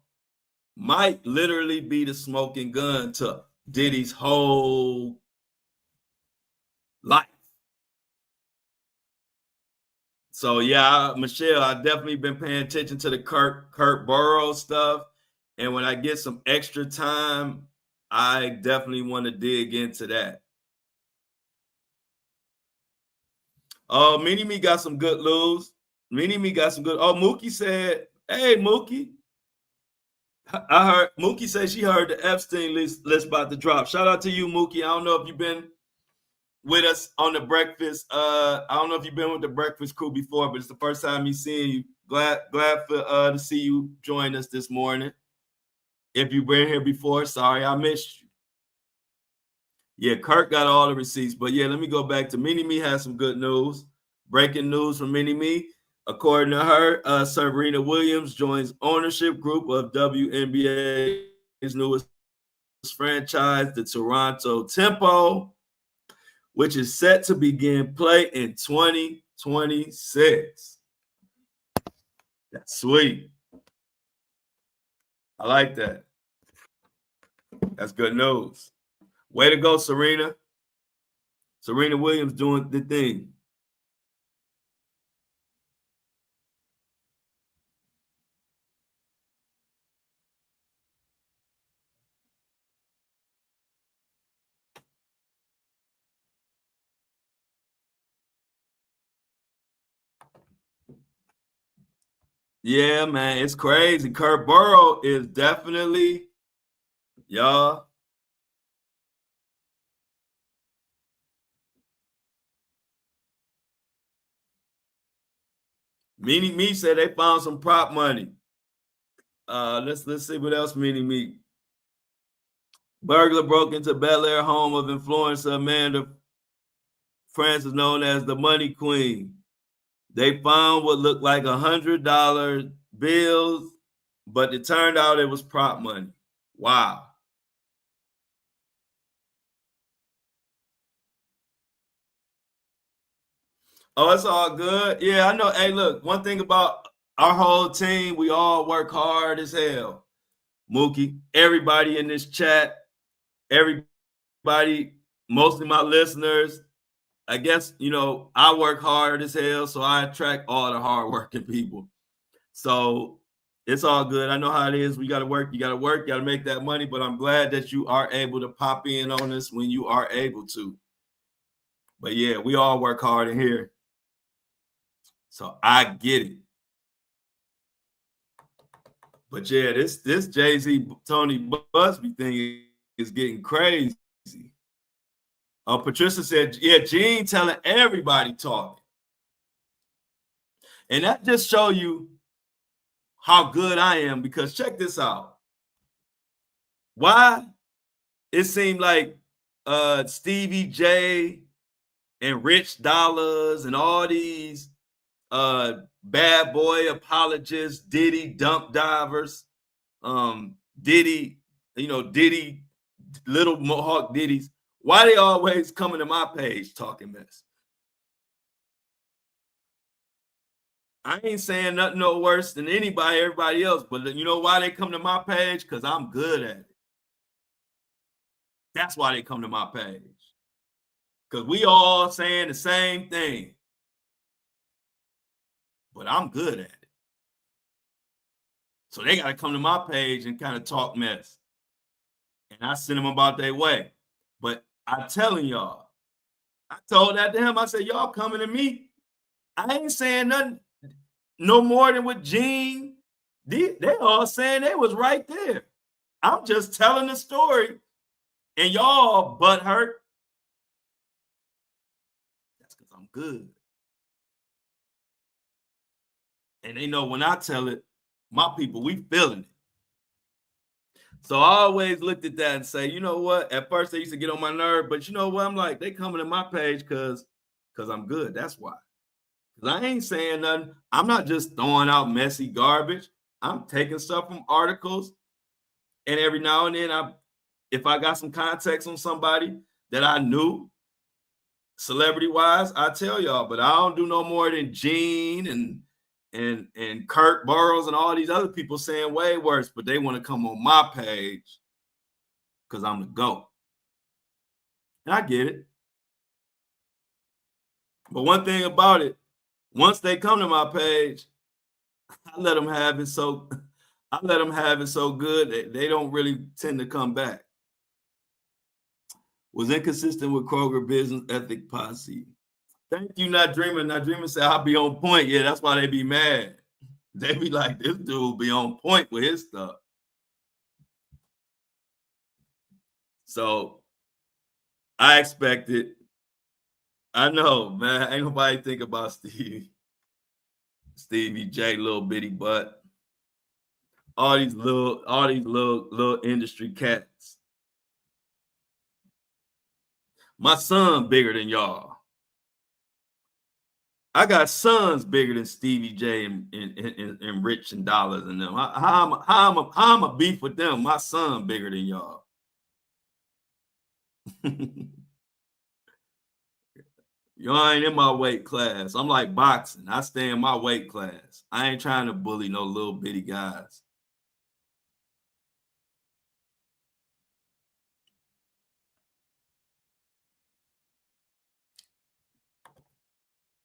might literally be the smoking gun to Diddy's whole life. So yeah, Michelle, I've definitely been paying attention to the Kirk Burrows stuff. And when I get some extra time, I definitely want to dig into that. Oh, Mini Me got some good news. Mini Me got some good. Oh, Mookie said, "Hey, Mookie." I heard Mookie say she heard the Epstein list about to drop. Shout out to you, Mookie. I don't know if you've been with us on the breakfast. I don't know if you've been with the breakfast crew before, but it's the first time you seeing you. Glad to see you join us this morning. If you've been here before, sorry I missed you. Yeah, Kirk got all the receipts, but yeah, let me go back to Mini Me has some good news. Breaking news from Mini Me. According to her, Serena Williams joins ownership group of WNBA's newest franchise, the Toronto Tempo, which is set to begin play in 2026. That's sweet. I like that. That's good news. Way to go, Serena. Serena Williams doing the thing. Yeah, man, it's crazy. Kirk Burrow is definitely, y'all. Meanie Me said they found some prop money. Let's see what else Meanie Me. Burglar broke into Bel Air home of influencer Amanda Francis, known as the Money Queen. They found what looked like $100 bills, but it turned out it was prop money. Wow. Oh, it's all good. Yeah, I know. Hey, look, one thing about our whole team, we all work hard as hell. Mookie, everybody in this chat, everybody, mostly my listeners. I guess, I work hard as hell, so I attract all the hardworking people. So it's all good. I know how it is. We got to work. You got to make that money. But I'm glad that you are able to pop in on us when you are able to. But yeah, we all work hard in here. So I get it. But yeah, this Jay-Z Tony Buzbee thing is getting crazy. Patricia said, yeah, Gene telling everybody talking. And that just show you how good I am, because check this out. Why it seemed like Stevie J and Rich Dollars and all these bad boy apologists, Diddy dump divers, Diddy, Diddy, little Mohawk Diddies, why they always coming to my page talking mess? I ain't saying nothing no worse than everybody else, but you know why they come to my page? Because I'm good at it. That's why they come to my page. Because we all saying the same thing. But I'm good at it. So they got to come to my page and kind of talk mess. And I send them about their way. But I'm telling y'all, I told that to him. I said, y'all coming to me. I ain't saying nothing no more than with Gene. They all saying they was right there. I'm just telling the story. And y'all butt hurt. That's because I'm good. And they know when I tell it, my people, we feeling it. So I always looked at that and say, you know what? At first they used to get on my nerve, but you know what? I'm like, they coming to my page because I'm good. That's why. Because I ain't saying nothing. I'm not just throwing out messy garbage. I'm taking stuff from articles. And every now and then, if I got some context on somebody that I knew, celebrity-wise, I tell y'all. But I don't do no more than Gene and Kurt Burrows and all these other people saying way worse, but they want to come on my page because I'm the GOAT. And I get it. But one thing about it, once they come to my page, I let them have it so good they don't really tend to come back. Was inconsistent with Kroger business ethic policy. Thank you, Not Dreaming. Not Dreaming said I'll be on point. Yeah, that's why they be mad. They be like, this dude be on point with his stuff. So I expect it. I know, man. Ain't nobody think about Stevie J, little bitty butt. All these little industry cats. My son bigger than y'all. I got sons bigger than Stevie J and Rich and Dollars and them. How I'm a beef with them? My son bigger than y'all. Y'all ain't in my weight class. I'm like boxing. I stay in my weight class. I ain't trying to bully no little bitty guys.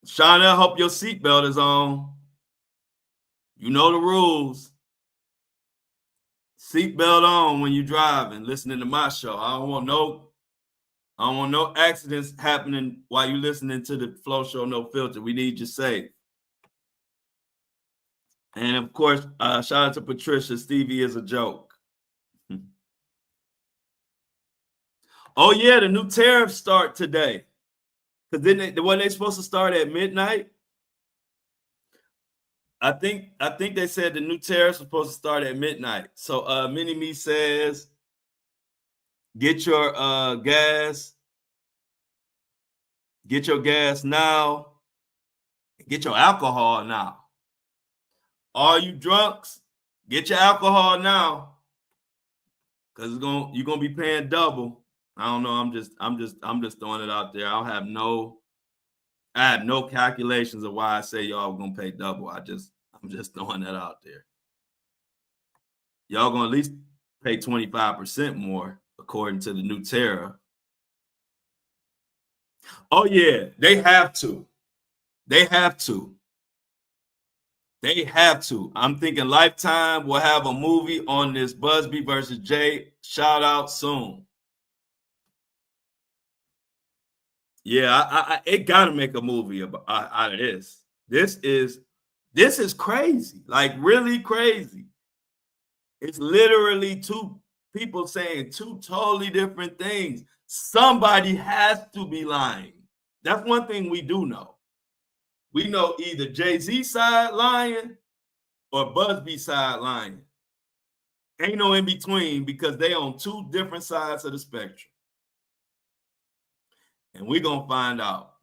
Shauna, I hope your seatbelt is on. You know the rules. Seatbelt on when you driving, listening to my show. I don't want no accidents happening while you listening to the Flo Show No Filter. We need you safe. And of course, shout out to Patricia. Stevie is a joke. Oh yeah, the new tariffs start today. Because then when they supposed to start at midnight. I think they said the new tariffs are supposed to start at midnight. So Mini Me says, get your gas now. Get your alcohol now. All you drunks, get your alcohol now, because you're gonna be paying double. I don't know. I'm just throwing it out there. I have no calculations of why I say y'all gonna pay double. I'm just throwing that out there. Y'all gonna at least pay 25% more according to the new tariff. Oh yeah, they have to. They have to. I'm thinking Lifetime will have a movie on this Buzbee versus Jay shout out soon. Yeah, it gotta make a movie out of this. This is crazy, like really crazy. It's literally two people saying two totally different things. Somebody has to be lying. That's one thing we do know. We know either Jay-Z side lying or Buzbee side lying. Ain't no in between, because they on two different sides of the spectrum. And we're gonna find out.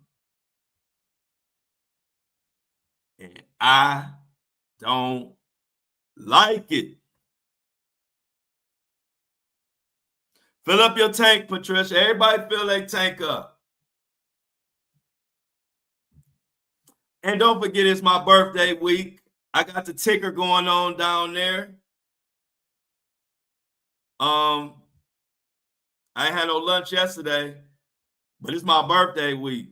And I don't like it. Fill up your tank, Patricia. Everybody fill their tank up. And don't forget, it's my birthday week. I got the ticker going on down there. I ain't had no lunch yesterday, but it's my birthday week.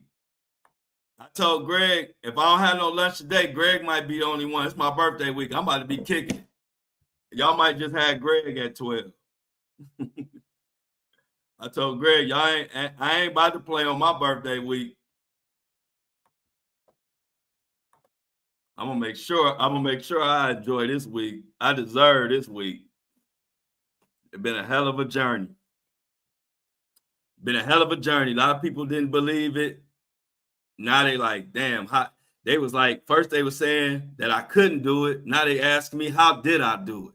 I told Greg, if I don't have no lunch today, Greg might be the only one. It's my birthday week. I'm about to be kicking it. Y'all might just have Greg at 12. I told Greg, I ain't about to play on my birthday week. I'm gonna make sure I enjoy this week. I deserve this week. It's been a hell of a journey. A lot of people didn't believe it. Now they like, damn, they was like, first they were saying that I couldn't do it. Now they ask me, how did I do it?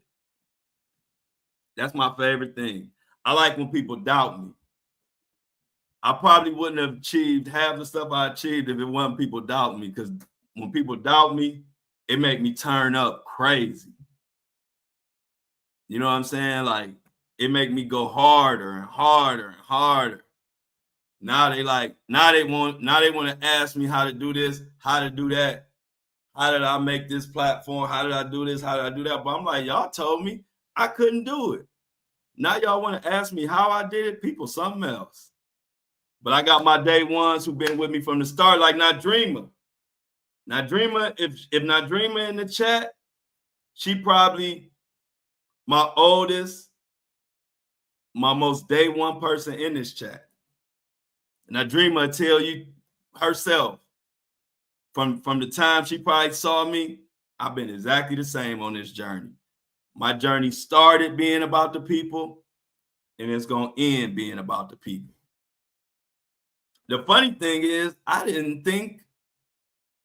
That's my favorite thing. I like when people doubt me. I probably wouldn't have achieved half the stuff I achieved if it wasn't people doubting me, because when people doubt me, it make me turn up crazy. You know what I'm saying? Like, it make me go harder and harder and harder. Now they want to ask me how to do this, how to do that. How did I make this platform? How did I do this? How did I do that? But I'm like, y'all told me I couldn't do it. Now y'all want to ask me how I did it? People, something else. But I got my day ones who've been with me from the start, like Nadreema. If Nadreema in the chat, she probably my oldest, my most day one person in this chat. Nadreema tell you herself, from the time she probably saw me, I've been exactly the same on this journey. My journey started being about the people, and it's going to end being about the people. The funny thing is, I didn't think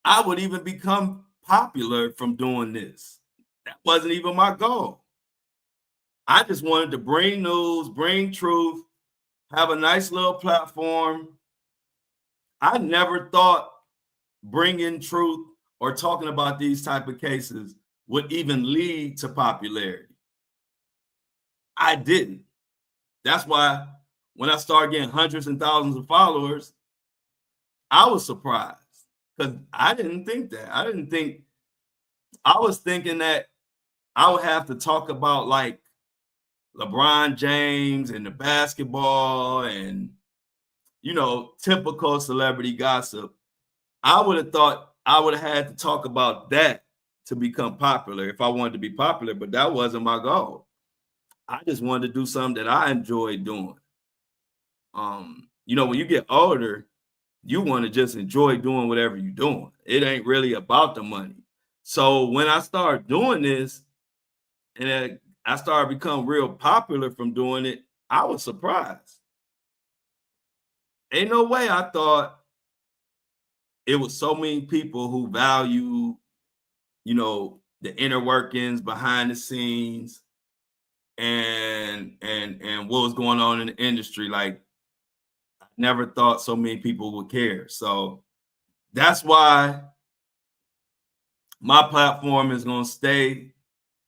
I would even become popular from doing this. That wasn't even my goal. I just wanted to bring news, bring truth, have a nice little platform. I never thought bringing truth or talking about these type of cases would even lead to popularity. I didn't. That's why when I started getting hundreds and thousands of followers, I was surprised, because I didn't think that. I was thinking that I would have to talk about like LeBron James and the basketball and, you know, typical celebrity gossip. I would have thought I would have had to talk about that to become popular if I wanted to be popular, but that wasn't my goal. I just wanted to do something that I enjoyed doing. You know, when you get older, you want to just enjoy doing whatever you're doing. It ain't really about the money. So when I started doing this and I started becoming real popular from doing it, I was surprised. Ain't no way I thought it was so many people who value the inner workings behind the scenes and what was going on in the industry. Like, I never thought so many people would care. So that's why my platform is going to stay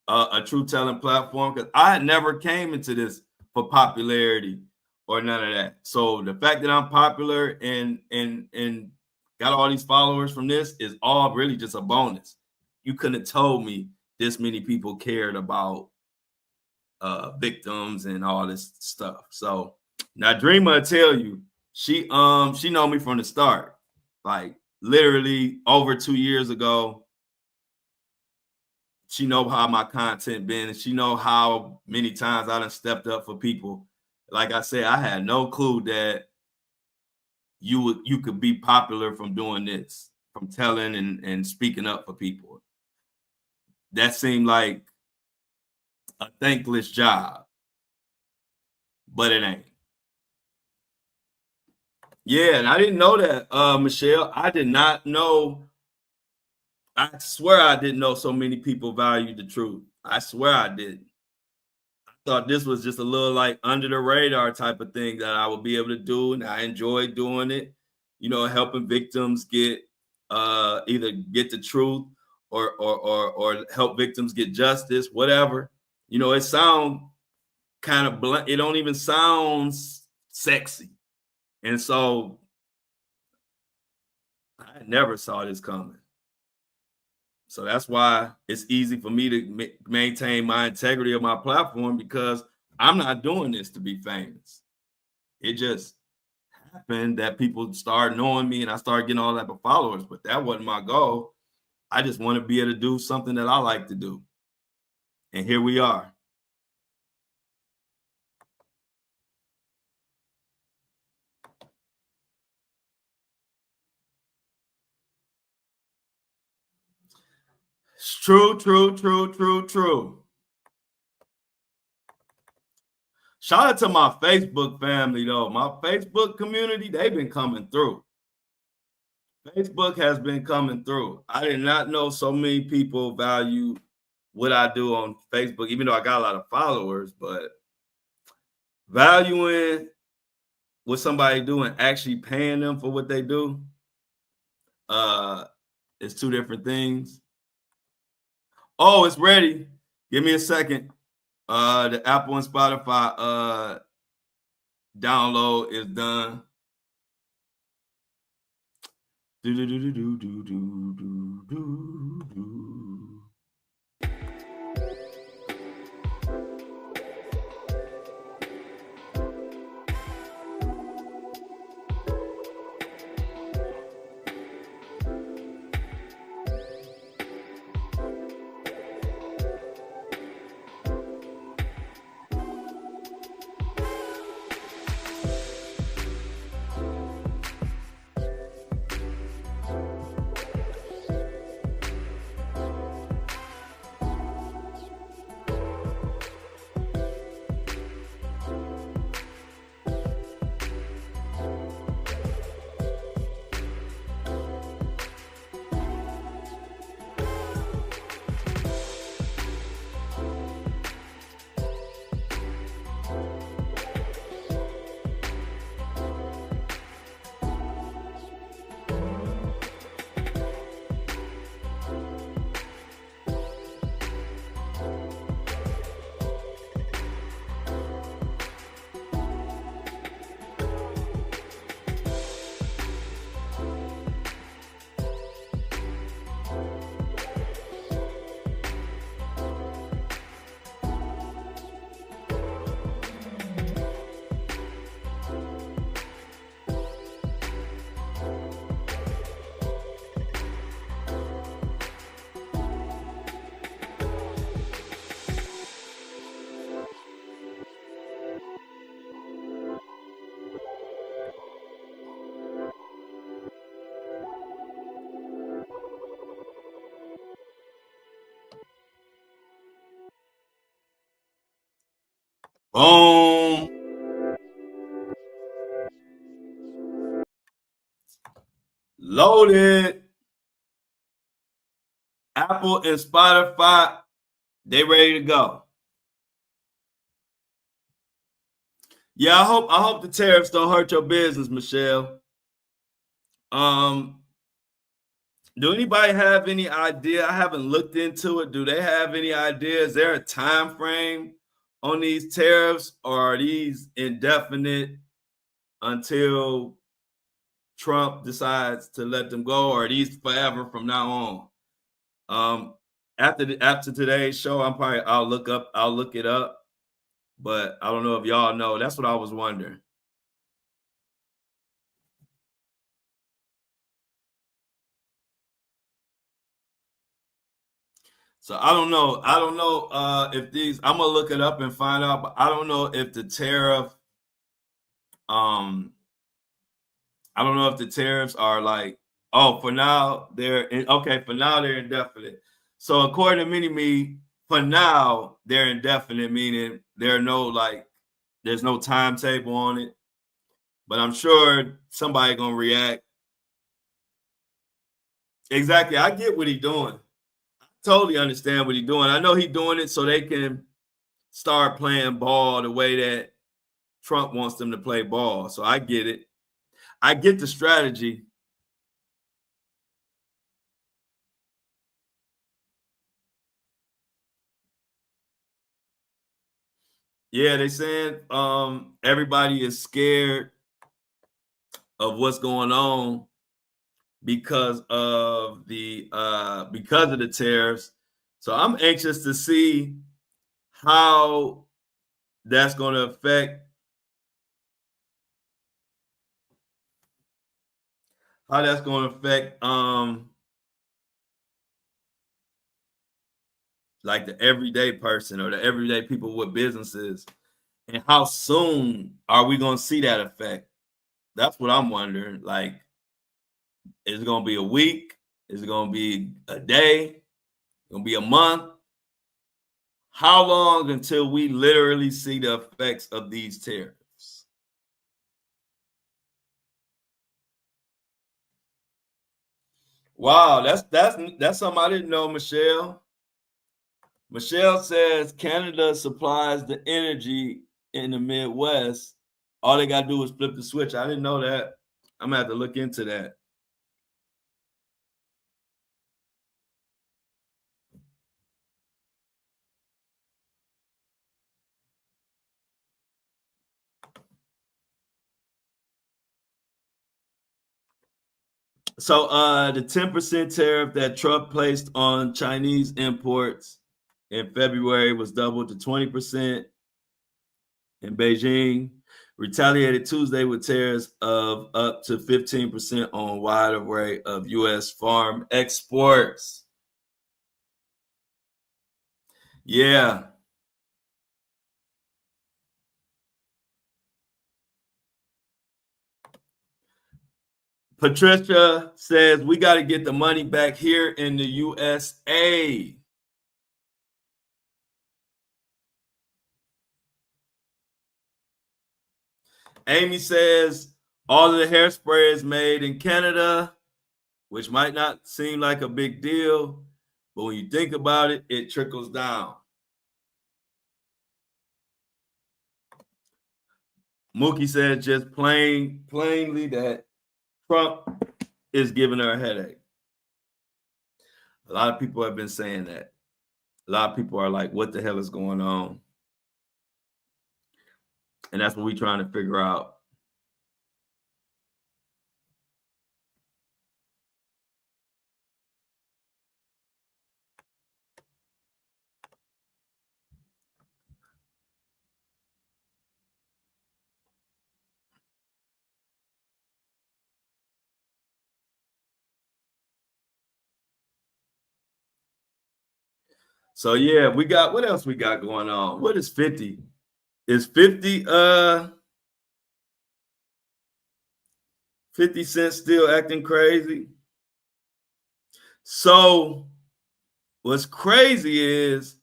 a true telling platform, because I never came into this for popularity or none of that. So the fact that I'm popular and got all these followers from this is all really just a bonus. You couldn't have told me this many people cared about victims and all this stuff. So now Dreamer will tell you, she know me from the start, like literally over 2 years ago. She know how my content been, and she know how many times I done stepped up for people. Like I said, I had no clue that you could be popular from doing this, from telling and speaking up for people. That seemed like a thankless job, but it ain't. Yeah, and I didn't know that, Michelle. I did not know. I swear I didn't know so many people valued the truth. I swear I didn't. I thought this was just a little like under the radar type of thing that I would be able to do, and I enjoyed doing it. Helping victims get either get the truth or help victims get justice, whatever. It sounds kind of blunt. It don't even sound sexy, and so I never saw this coming. So that's why it's easy for me to maintain my integrity of my platform, because I'm not doing this to be famous. It just happened that people started knowing me and I started getting all that of followers, but that wasn't my goal. I just want to be able to do something that I like to do. And here we are. It's true. Shout out to my Facebook family, though. My Facebook community, they've been coming through. Facebook has been coming through. I did not know so many people value what I do on Facebook, even though I got a lot of followers, but valuing what somebody do and actually paying them for what they do is two different things. Oh, it's ready. Give me a second. The Apple and Spotify download is done. Boom. Loaded. Apple Apple and Spotify, they ready to go. Yeah, I hope the tariffs don't hurt your business, Michelle. Do anybody have any idea? I haven't looked into it. Do they have any idea? Is there a time frame on these tariffs, or are these indefinite until Trump decides to let them go, or are these forever from now on? After today's show, I'll look it up, but I don't know if y'all know. That's what I was wondering. So I don't know. If these. I'm gonna look it up and find out. But I don't know if the tariff. Um, I don't know if the tariffs are like. Oh, for now okay. For now they're indefinite. So according to Mini-Me, for now they're indefinite, meaning there's no timetable on it. But I'm sure somebody gonna react. Exactly. I get what he's doing. Totally understand what he's doing. I know he's doing it so they can start playing ball the way that Trump wants them to play ball. So I get it. I get the strategy. Yeah, they saying everybody is scared of what's going on because of the tariffs. So I'm anxious to see how that's going to affect like the everyday person or the everyday people with businesses, and how soon are we going to see that effect? That's what I'm wondering. Like, is it going to be a week? Is it going to be a day? Going to be a month? How long until we literally see the effects of these tariffs? Wow, that's something I didn't know, Michelle. Michelle says Canada supplies the energy in the Midwest. All they got to do is flip the switch. I didn't know that. I'm gonna have to look into that. So the 10% tariff that Trump placed on Chinese imports in February was doubled to 20%. In Beijing retaliated Tuesday with tariffs of up to 15% on a wide array of U.S. farm exports. Yeah. Patricia says we got to get the money back here in the USA. Amy says all of the hairspray is made in Canada, which might not seem like a big deal, but when you think about it, it trickles down. Mookie said just plainly that Trump is giving her a headache. A lot of people have been saying that. A lot of people are like, what the hell is going on? And that's what we're trying to figure out. So yeah, we got what else we got going on? What is 50? Is 50 Cent still acting crazy? So what's crazy is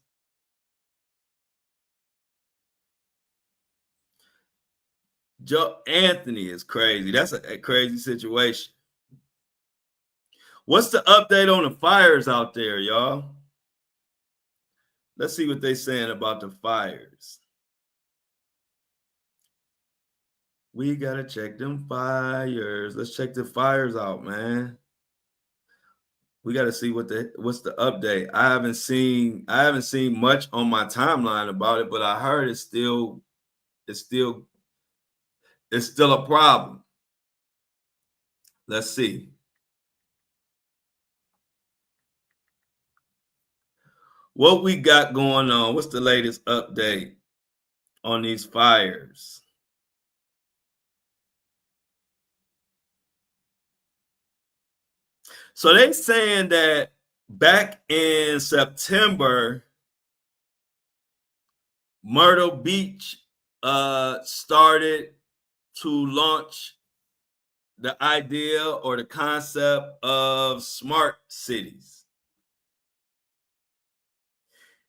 Joe Anthony is crazy. That's a crazy situation. What's the update on the fires out there, y'all? Let's see what they're saying about the fires. We gotta check them fires. Let's check the fires out, man. We gotta see what's the update. I haven't seen much on my timeline about it, but I heard it's still a problem. Let's see. What we got going on? What's the latest update on these fires? So they saying that back in September, Myrtle Beach started to launch the idea or the concept of smart cities.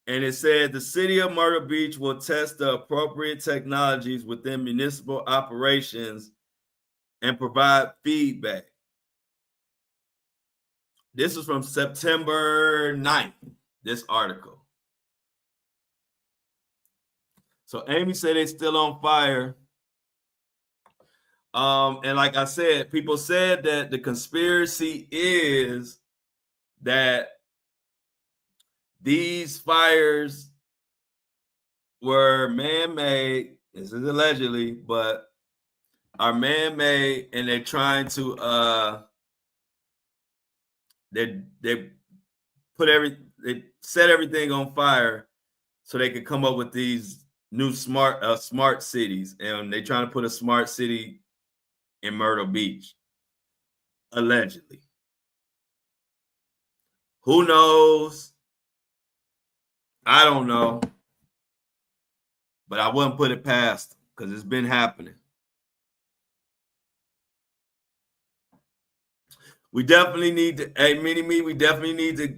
And it said the city of Myrtle Beach will test the appropriate technologies within municipal operations and provide feedback. This is from September 9th, this article. So Amy said they're still on fire. And like I said, people said that the conspiracy is that these fires were man-made. This is allegedly, but are man-made, and they're trying to they set everything on fire so they could come up with these new smart cities, and they're trying to put a smart city in Myrtle Beach, allegedly. Who knows? I don't know, but I wouldn't put it past them because it's been happening. We definitely need to, hey, Mini-Me, we definitely need to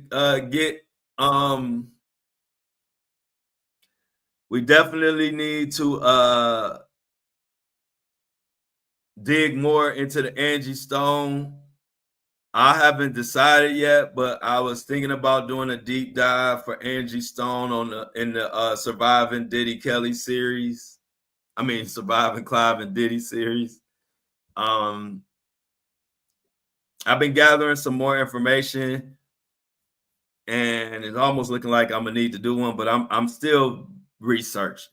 we definitely need to dig more into the Angie Stone. I haven't decided yet, but I was thinking about doing a deep dive for Angie Stone in the Surviving Diddy Kelly series. I mean, Surviving Clive and Diddy series. I've been gathering some more information, and it's almost looking like I'm gonna need to do one, but I'm still researching.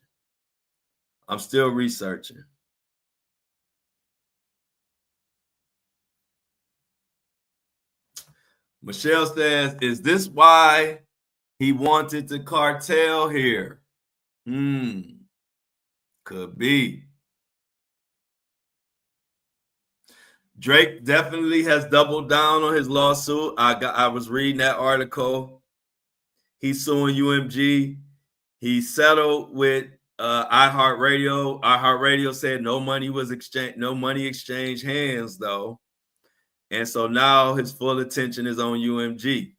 Michelle says, is this why he wanted the cartel here? Could be. Drake definitely has doubled down on his lawsuit. I was reading that article. He's suing UMG. He settled with iHeartRadio. iHeartRadio said no money exchanged hands though. And so now his full attention is on UMG.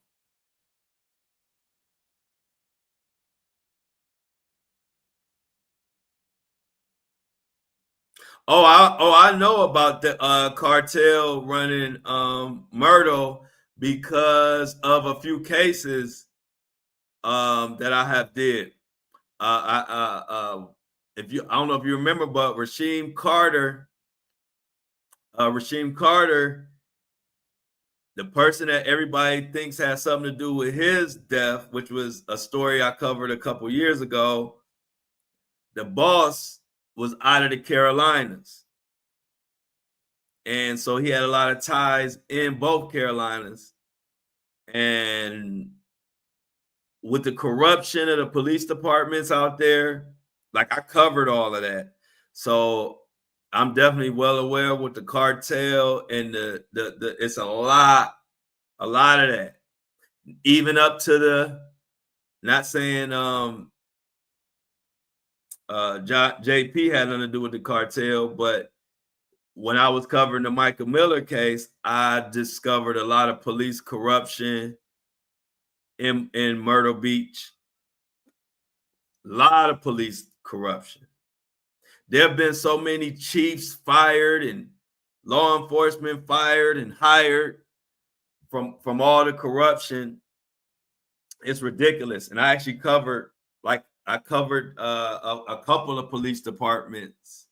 I know about the cartel running Myrtle because of a few cases that I have did. I don't know if you remember, but Rasheem Carter, the person that everybody thinks has something to do with his death, which was a story I covered a couple years ago. The boss was out of the Carolinas. And so he had a lot of ties in both Carolinas. And with the corruption of the police departments out there, like I covered all of that. So I'm definitely well aware with the cartel and the it's a lot of that. Even up to the, not saying JP had nothing to do with the cartel, but when I was covering the Michael Miller case, I discovered a lot of police corruption in Myrtle Beach. A lot of police corruption. There have been so many chiefs fired and law enforcement fired and hired from all the corruption, it's ridiculous. And I actually covered a couple of police departments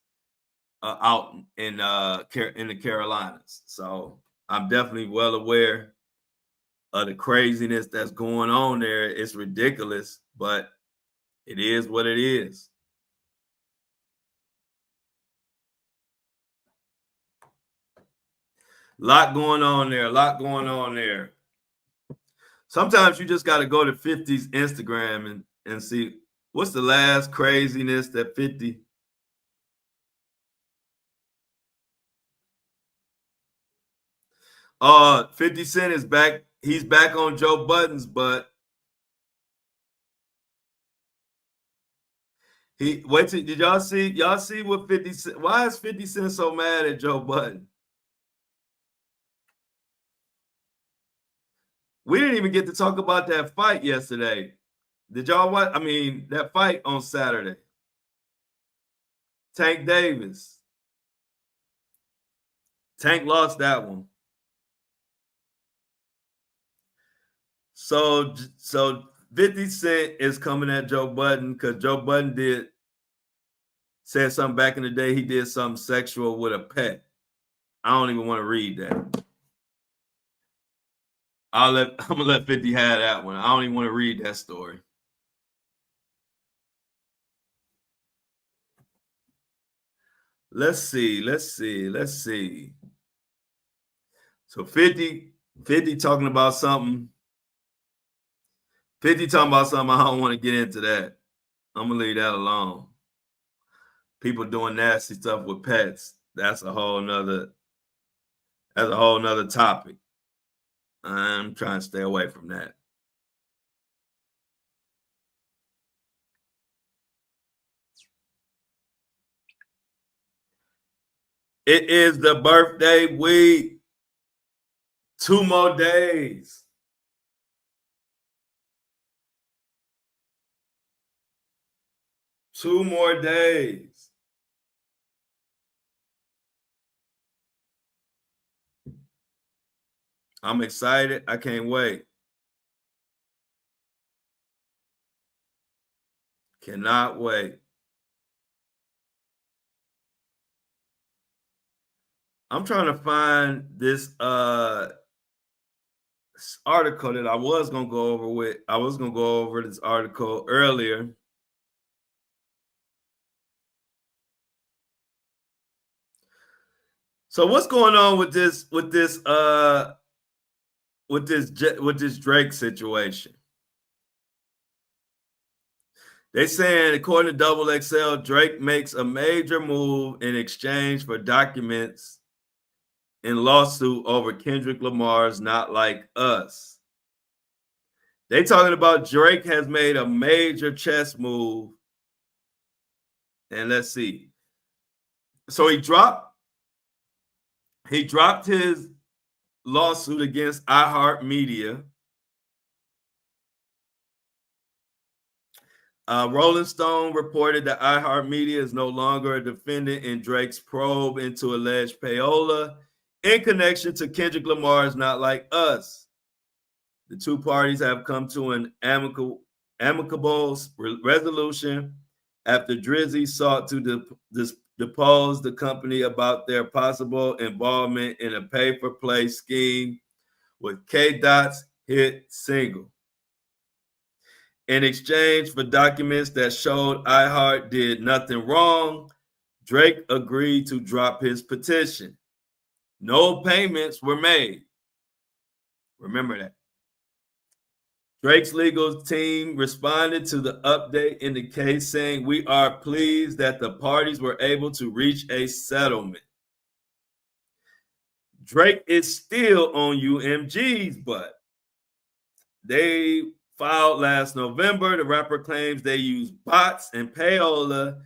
out in the Carolinas. So I'm definitely well aware of the craziness that's going on there. It's ridiculous, but it is what it is. A lot going on there. Sometimes you just got to go to 50's Instagram and see what's the last craziness that 50. 50 Cent is back. He's back on Joe Budden's, but did y'all see what 50 Cent? Why is 50 Cent so mad at Joe Budden? We didn't even get to talk about that fight yesterday. Did y'all watch? I mean, that fight on Saturday. Tank Davis. Tank lost that one. So 50 Cent is coming at Joe Budden because Joe Budden said something back in the day. He did something sexual with a pet. I don't even want to read that. I'm gonna let 50 have that one. I don't even want to read that story. Let's see. So 50 talking about something. 50 talking about something. I don't want to get into that. I'm gonna leave that alone. People doing nasty stuff with pets. That's a whole nother topic. I'm trying to stay away from that. It is the birthday week. 2 more days. Two more days. I'm excited. I can't wait. Cannot wait. I'm trying to find this article that I was gonna go over with. I was gonna go over this article earlier. So what's going on with this Drake situation? They saying, according to Double XL, Drake makes a major move in exchange for documents in lawsuit over Kendrick Lamar's "Not Like Us." They talking about Drake has made a major chess move, and let's see. So he dropped his lawsuit against iHeartMedia. Rolling Stone reported that iHeartMedia is no longer a defendant in Drake's probe into alleged payola in connection to Kendrick Lamar's "Not Like Us." The two parties have come to an amicable resolution after Drizzy sought to depose the company about their possible involvement in a pay-for-play scheme with K-Dot's hit single. In exchange for documents that showed iHeart did nothing wrong, Drake agreed to drop his petition. No payments were made. Remember that. Drake's legal team responded to the update in the case saying, "We are pleased that the parties were able to reach a settlement." Drake is still on UMG's butt. They filed last November. The rapper claims they used bots and payola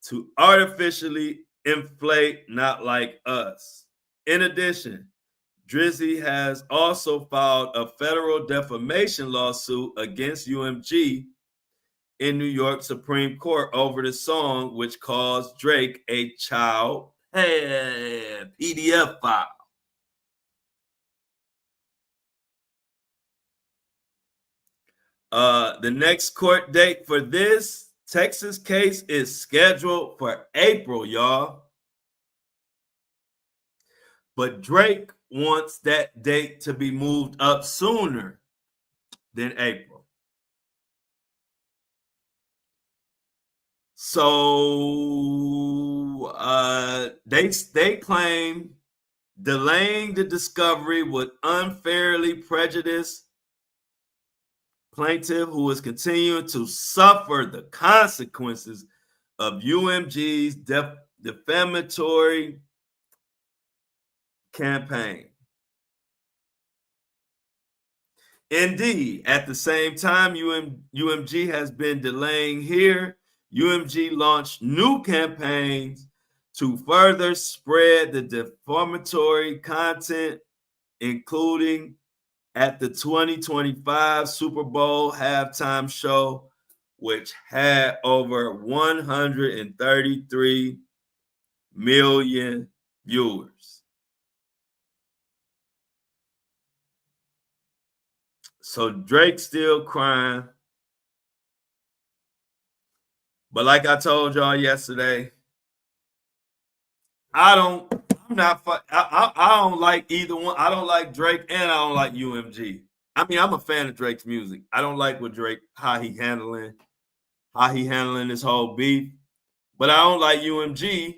to artificially inflate "Not Like Us." In addition, Drizzy has also filed a federal defamation lawsuit against UMG in New York Supreme Court over the song, which calls Drake a child PDF file. The next court date for this Texas case is scheduled for April, y'all. But Drake wants that date to be moved up sooner than April. So they claim delaying the discovery would unfairly prejudice plaintiff who is continuing to suffer the consequences of UMG's defamatory campaign. Indeed, at the same time UMG has been delaying here, UMG launched new campaigns to further spread the defamatory content, including at the 2025 Super Bowl halftime show, which had over 133 million viewers. So Drake's still crying. But like I told y'all yesterday, I don't like either one. I don't like Drake and I don't like UMG. I mean, I'm a fan of Drake's music. I don't like what Drake, how he handling this whole beef. But I don't like UMG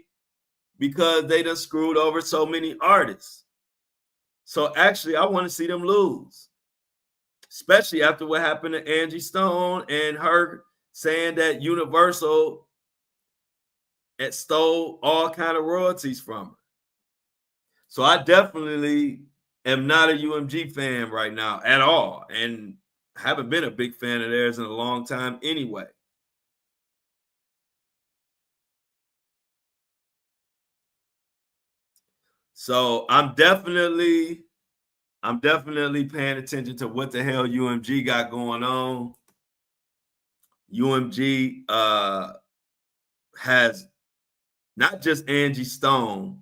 because they done screwed over so many artists. So actually, I want to see them lose, especially after what happened to Angie Stone and her saying that Universal stole all kind of royalties from her. So I definitely am not a UMG fan right now at all, and haven't been a big fan of theirs in a long time anyway. So I'm definitely paying attention to what the hell UMG got going on. UMG has not just Angie Stone,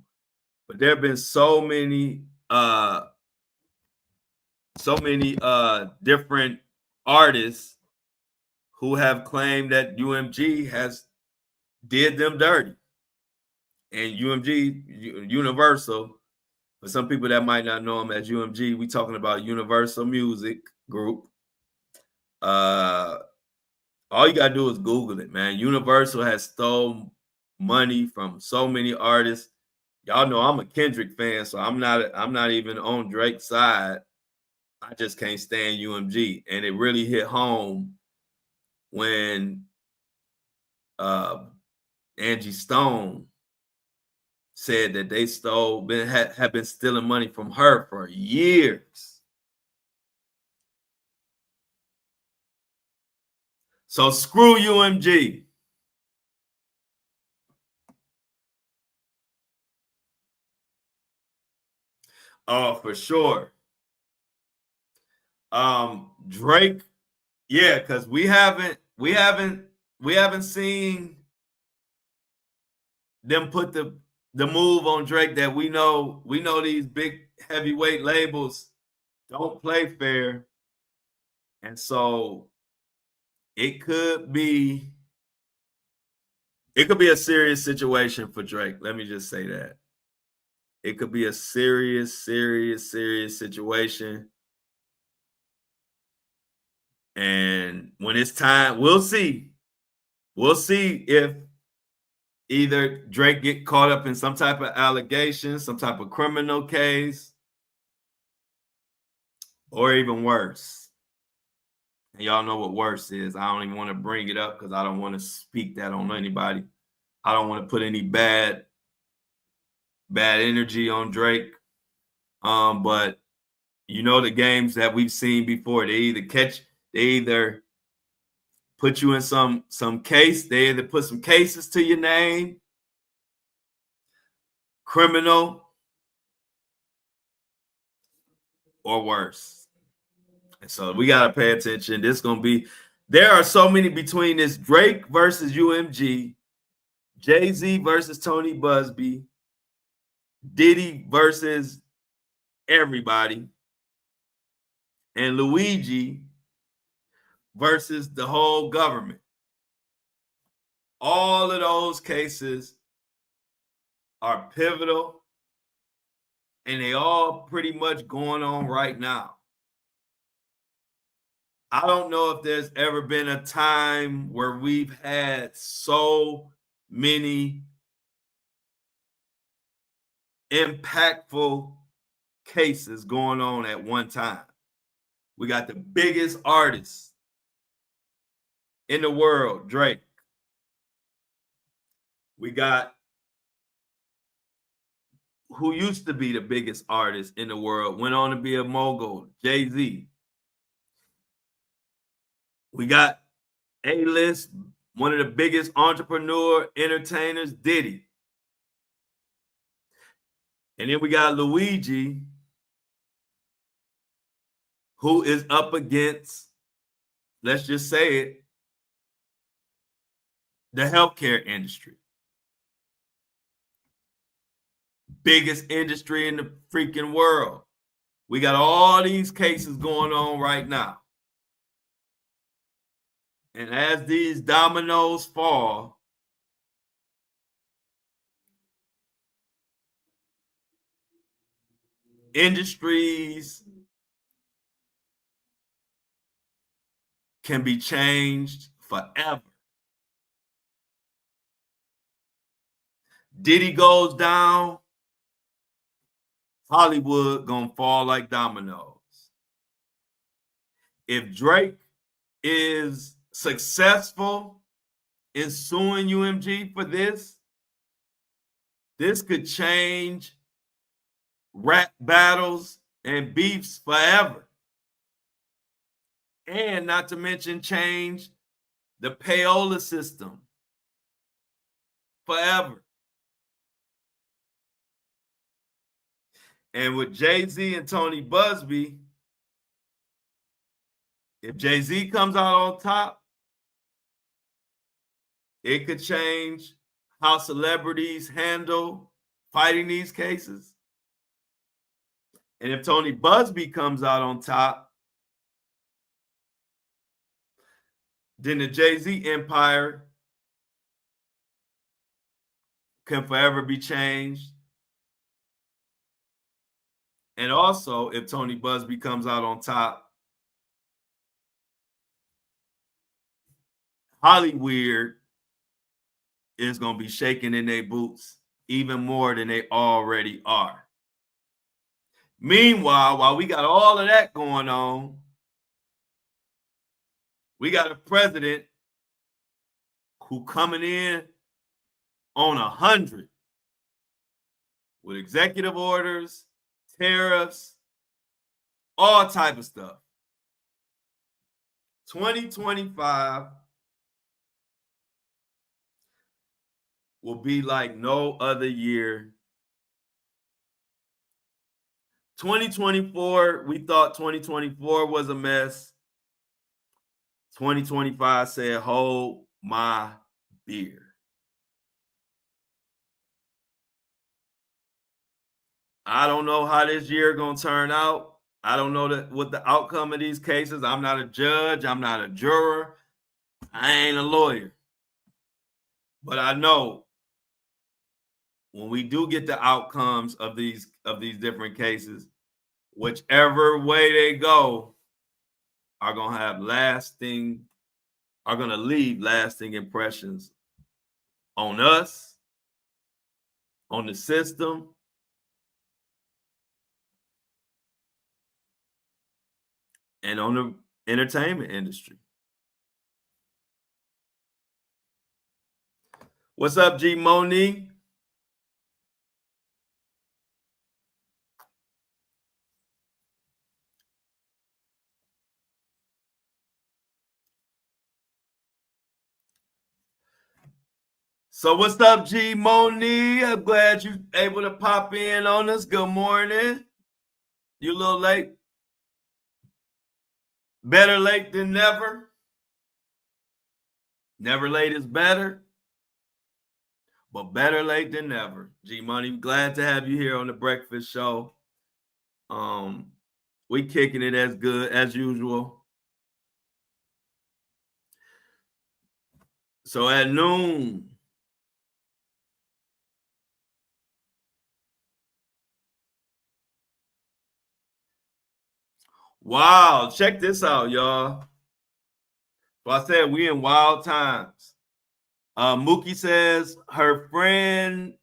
but there have been so many different artists who have claimed that UMG has did them dirty. And UMG, Universal, for some people that might not know them as UMG, we talking about Universal Music Group. All you gotta do is Google it, man. Universal has stole money from so many artists. Y'all know I'm a Kendrick fan, so I'm not even on Drake's side. I just can't stand UMG, and it really hit home when Angie Stone said that they have been stealing money from her for years. So screw UMG. Oh, for sure. Drake, yeah, because we haven't seen them put the move on Drake that we know these big heavyweight labels don't play fair. And so it could be a serious situation for Drake. Let me just say that. It could be a serious situation. And when it's time, we'll see. We'll see if either Drake get caught up in some type of allegation, some type of criminal case, or even worse. And y'all know what worse is. I don't even want to bring it up because I don't want to speak that on anybody. I don't want to put any bad energy on Drake. But you know the games that we've seen before, they either put you in some case, they either put some cases to your name, criminal, or worse. And so we got to pay attention. There are so many between this Drake versus UMG, Jay-Z versus Tony Buzbee, Diddy versus everybody, and Luigi versus the whole government. All of those cases are pivotal, and they all pretty much going on right now. I don't know if there's ever been a time where we've had so many impactful cases going on at one time. We got the biggest artist in the world, Drake. We got who used to be the biggest artist in the world, went on to be a mogul, Jay-Z. We got A-list, one of the biggest entrepreneur entertainers, Diddy. And then we got Luigi, who is up against, let's just say it, the healthcare industry. Biggest industry in the freaking world. We got all these cases going on right now. And as these dominoes fall, industries can be changed forever. Diddy goes down, Hollywood gonna fall like dominoes. If Drake is successful in suing UMG for this could change rap battles and beefs forever. And not to mention change the payola system forever. And with Jay-Z and Tony Buzbee, if Jay-Z comes out on top, it could change how celebrities handle fighting these cases. And if Tony Buzbee comes out on top, then the Jay-Z empire can forever be changed. And also, if Tony Buzbee comes out on top, Hollywood is going to be shaking in their boots even more than they already are. Meanwhile, while we got all of that going on, we got a president who coming in on 100 with executive orders, tariffs, all type of stuff. 2025 will be like no other year. 2024, we thought 2024 was a mess. 2025 said, hold my beer. I don't know how this year going to turn out. I don't know what the outcome of these cases. I'm not a judge. I'm not a juror. I ain't a lawyer. But I know when we do get the outcomes of these different cases, whichever way they go, are going to leave lasting impressions on us, on the system, and on the entertainment industry. What's up, G Monique? So what's up, G Monique? I'm glad you're able to pop in on us. Good morning. You a little late. Better late than never. Never late is better. But better late than never. G Money, glad to have you here on the Breakfast Show. We kicking it as good as usual. So at noon, wow, check this out, y'all. So I said we in wild times. Mookie says her friend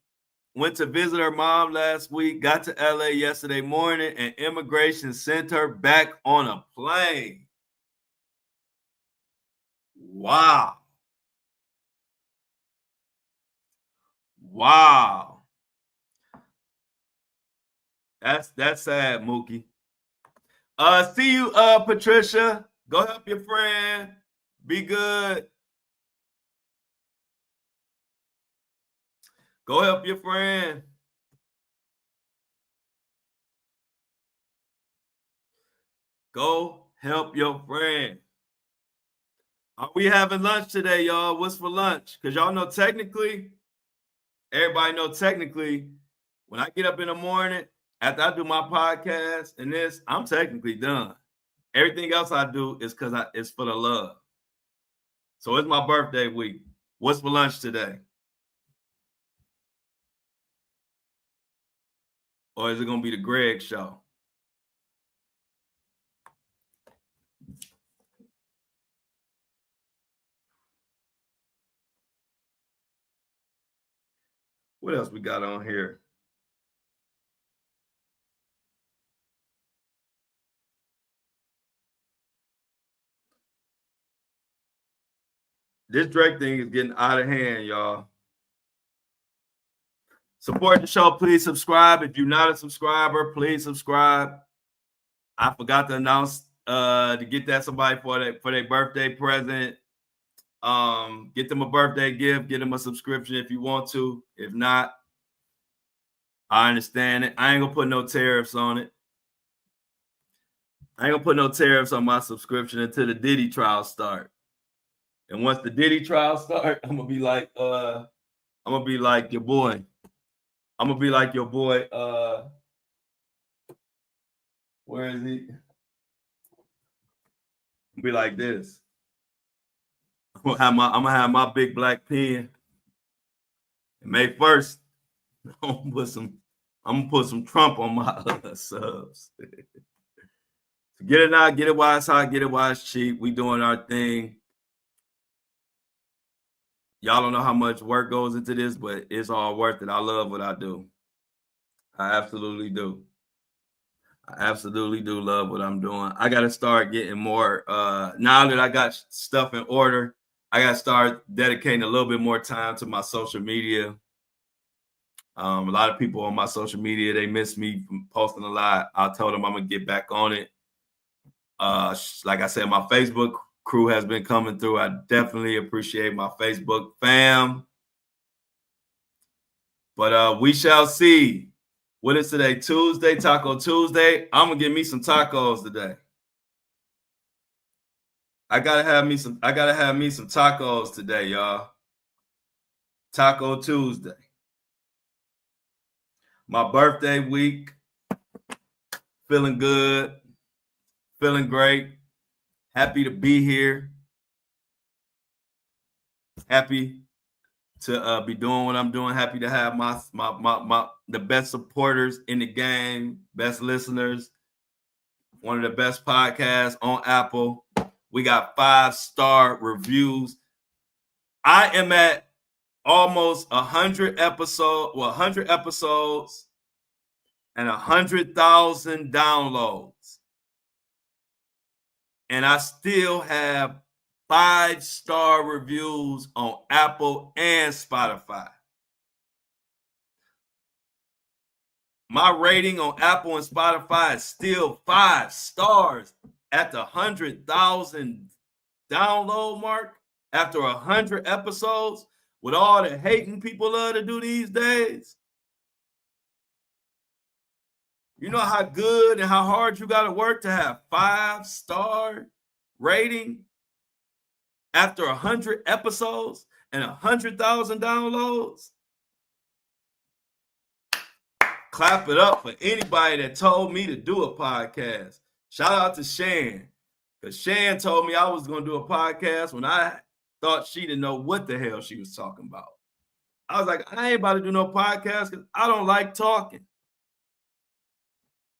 went to visit her mom last week, got to LA yesterday morning, and immigration sent her back on a plane. Wow. Wow. That's sad, Mookie. See you, Patricia. Go help your friend. Be good. Go help your friend. Go help your friend. Are we having lunch today, y'all? What's for lunch? Because y'all know technically, everybody know technically, when I get up in the morning, after I do my podcast and this, I'm technically done. Everything else I do is because it's for the love. So it's my birthday week. What's for lunch today? Or is it going to be the Greg show? What else we got on here? This Drake thing is getting out of hand, y'all. Support the show. Please subscribe. If you're not a subscriber, please subscribe. I forgot to announce to get that somebody for their birthday present. Get them a birthday gift. Get them a subscription if you want to. If not, I understand it. I ain't gonna put no tariffs on it. I ain't gonna put no tariffs on my subscription until the Diddy trial start. And once the Diddy trial start, I'm gonna be like your boy. I'm gonna be like your boy. Where is he? Be like this. I'm gonna have my big black pen. And May 1st, I'm gonna put some Trump on my subs. Get it now, get it while it's hot, get it while it's cheap. We doing our thing. Y'all don't know how much work goes into this, but it's all worth it. I love what I do. I absolutely do. I absolutely do love what I'm doing. I got to start getting more. Now that I got stuff in order, I got to start dedicating a little bit more time to my social media. A lot of people on my social media, they miss me from posting a lot. I told them I'm going to get back on it. Like I said, my Facebook crew has been coming through. I definitely appreciate my Facebook fam. But we shall see. What is today? Tuesday, Taco Tuesday. I'm gonna get me some tacos today. I gotta have me some tacos today, y'all. Taco Tuesday. My birthday week. Feeling good. Feeling great. Happy to be here. Happy to be doing what I'm doing. Happy to have my the best supporters in the game, best listeners, one of the best podcasts on Apple. We got 5-star reviews. I am at almost 100 episodes and 100,000 downloads. And I still have 5-star reviews on Apple and Spotify. My rating on Apple and Spotify is still 5 stars at the 100,000 download mark after 100 episodes with all the hating people love to do these days. You know how good and how hard you got to work to have 5-star rating after 100 episodes and 100,000 downloads? Clap it up for anybody that told me to do a podcast. Shout out to Shan. Because Shan told me I was going to do a podcast when I thought she didn't know what the hell she was talking about. I was like, I ain't about to do no podcast because I don't like talking.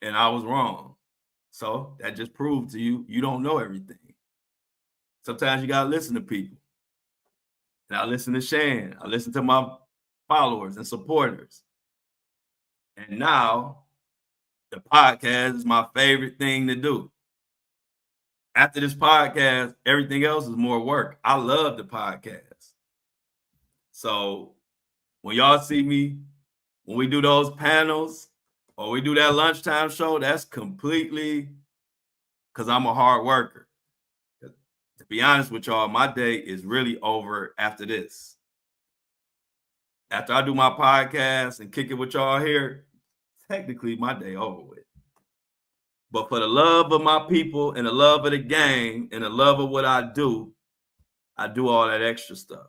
And I was wrong. So that just proved to you, you don't know everything. Sometimes you got to listen to people. And I listen to Shan. I listen to my followers and supporters. And now the podcast is my favorite thing to do. After this podcast, everything else is more work. I love the podcast. So when y'all see me, when we do those panels or we do that lunchtime show, that's completely because I'm a hard worker. To be honest with y'all, my day is really over after this. After I do my podcast and kick it with y'all here, technically my day over with. But for the love of my people and the love of the game and the love of what I do all that extra stuff.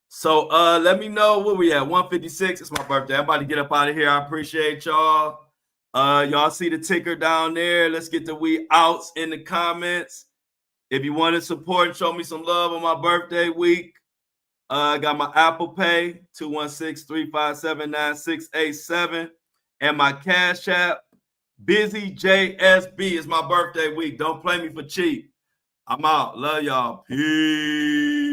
So let me know where we at. 156. It's my birthday. I'm about to get up out of here. I appreciate y'all. Y'all see the ticker down there. Let's get the we outs in the comments. If you want to support and show me some love on my birthday week, I got my Apple Pay, 216-357-9687. And my Cash App, Busy JSB. Is my birthday week. Don't play me for cheap. I'm out. Love y'all. Peace.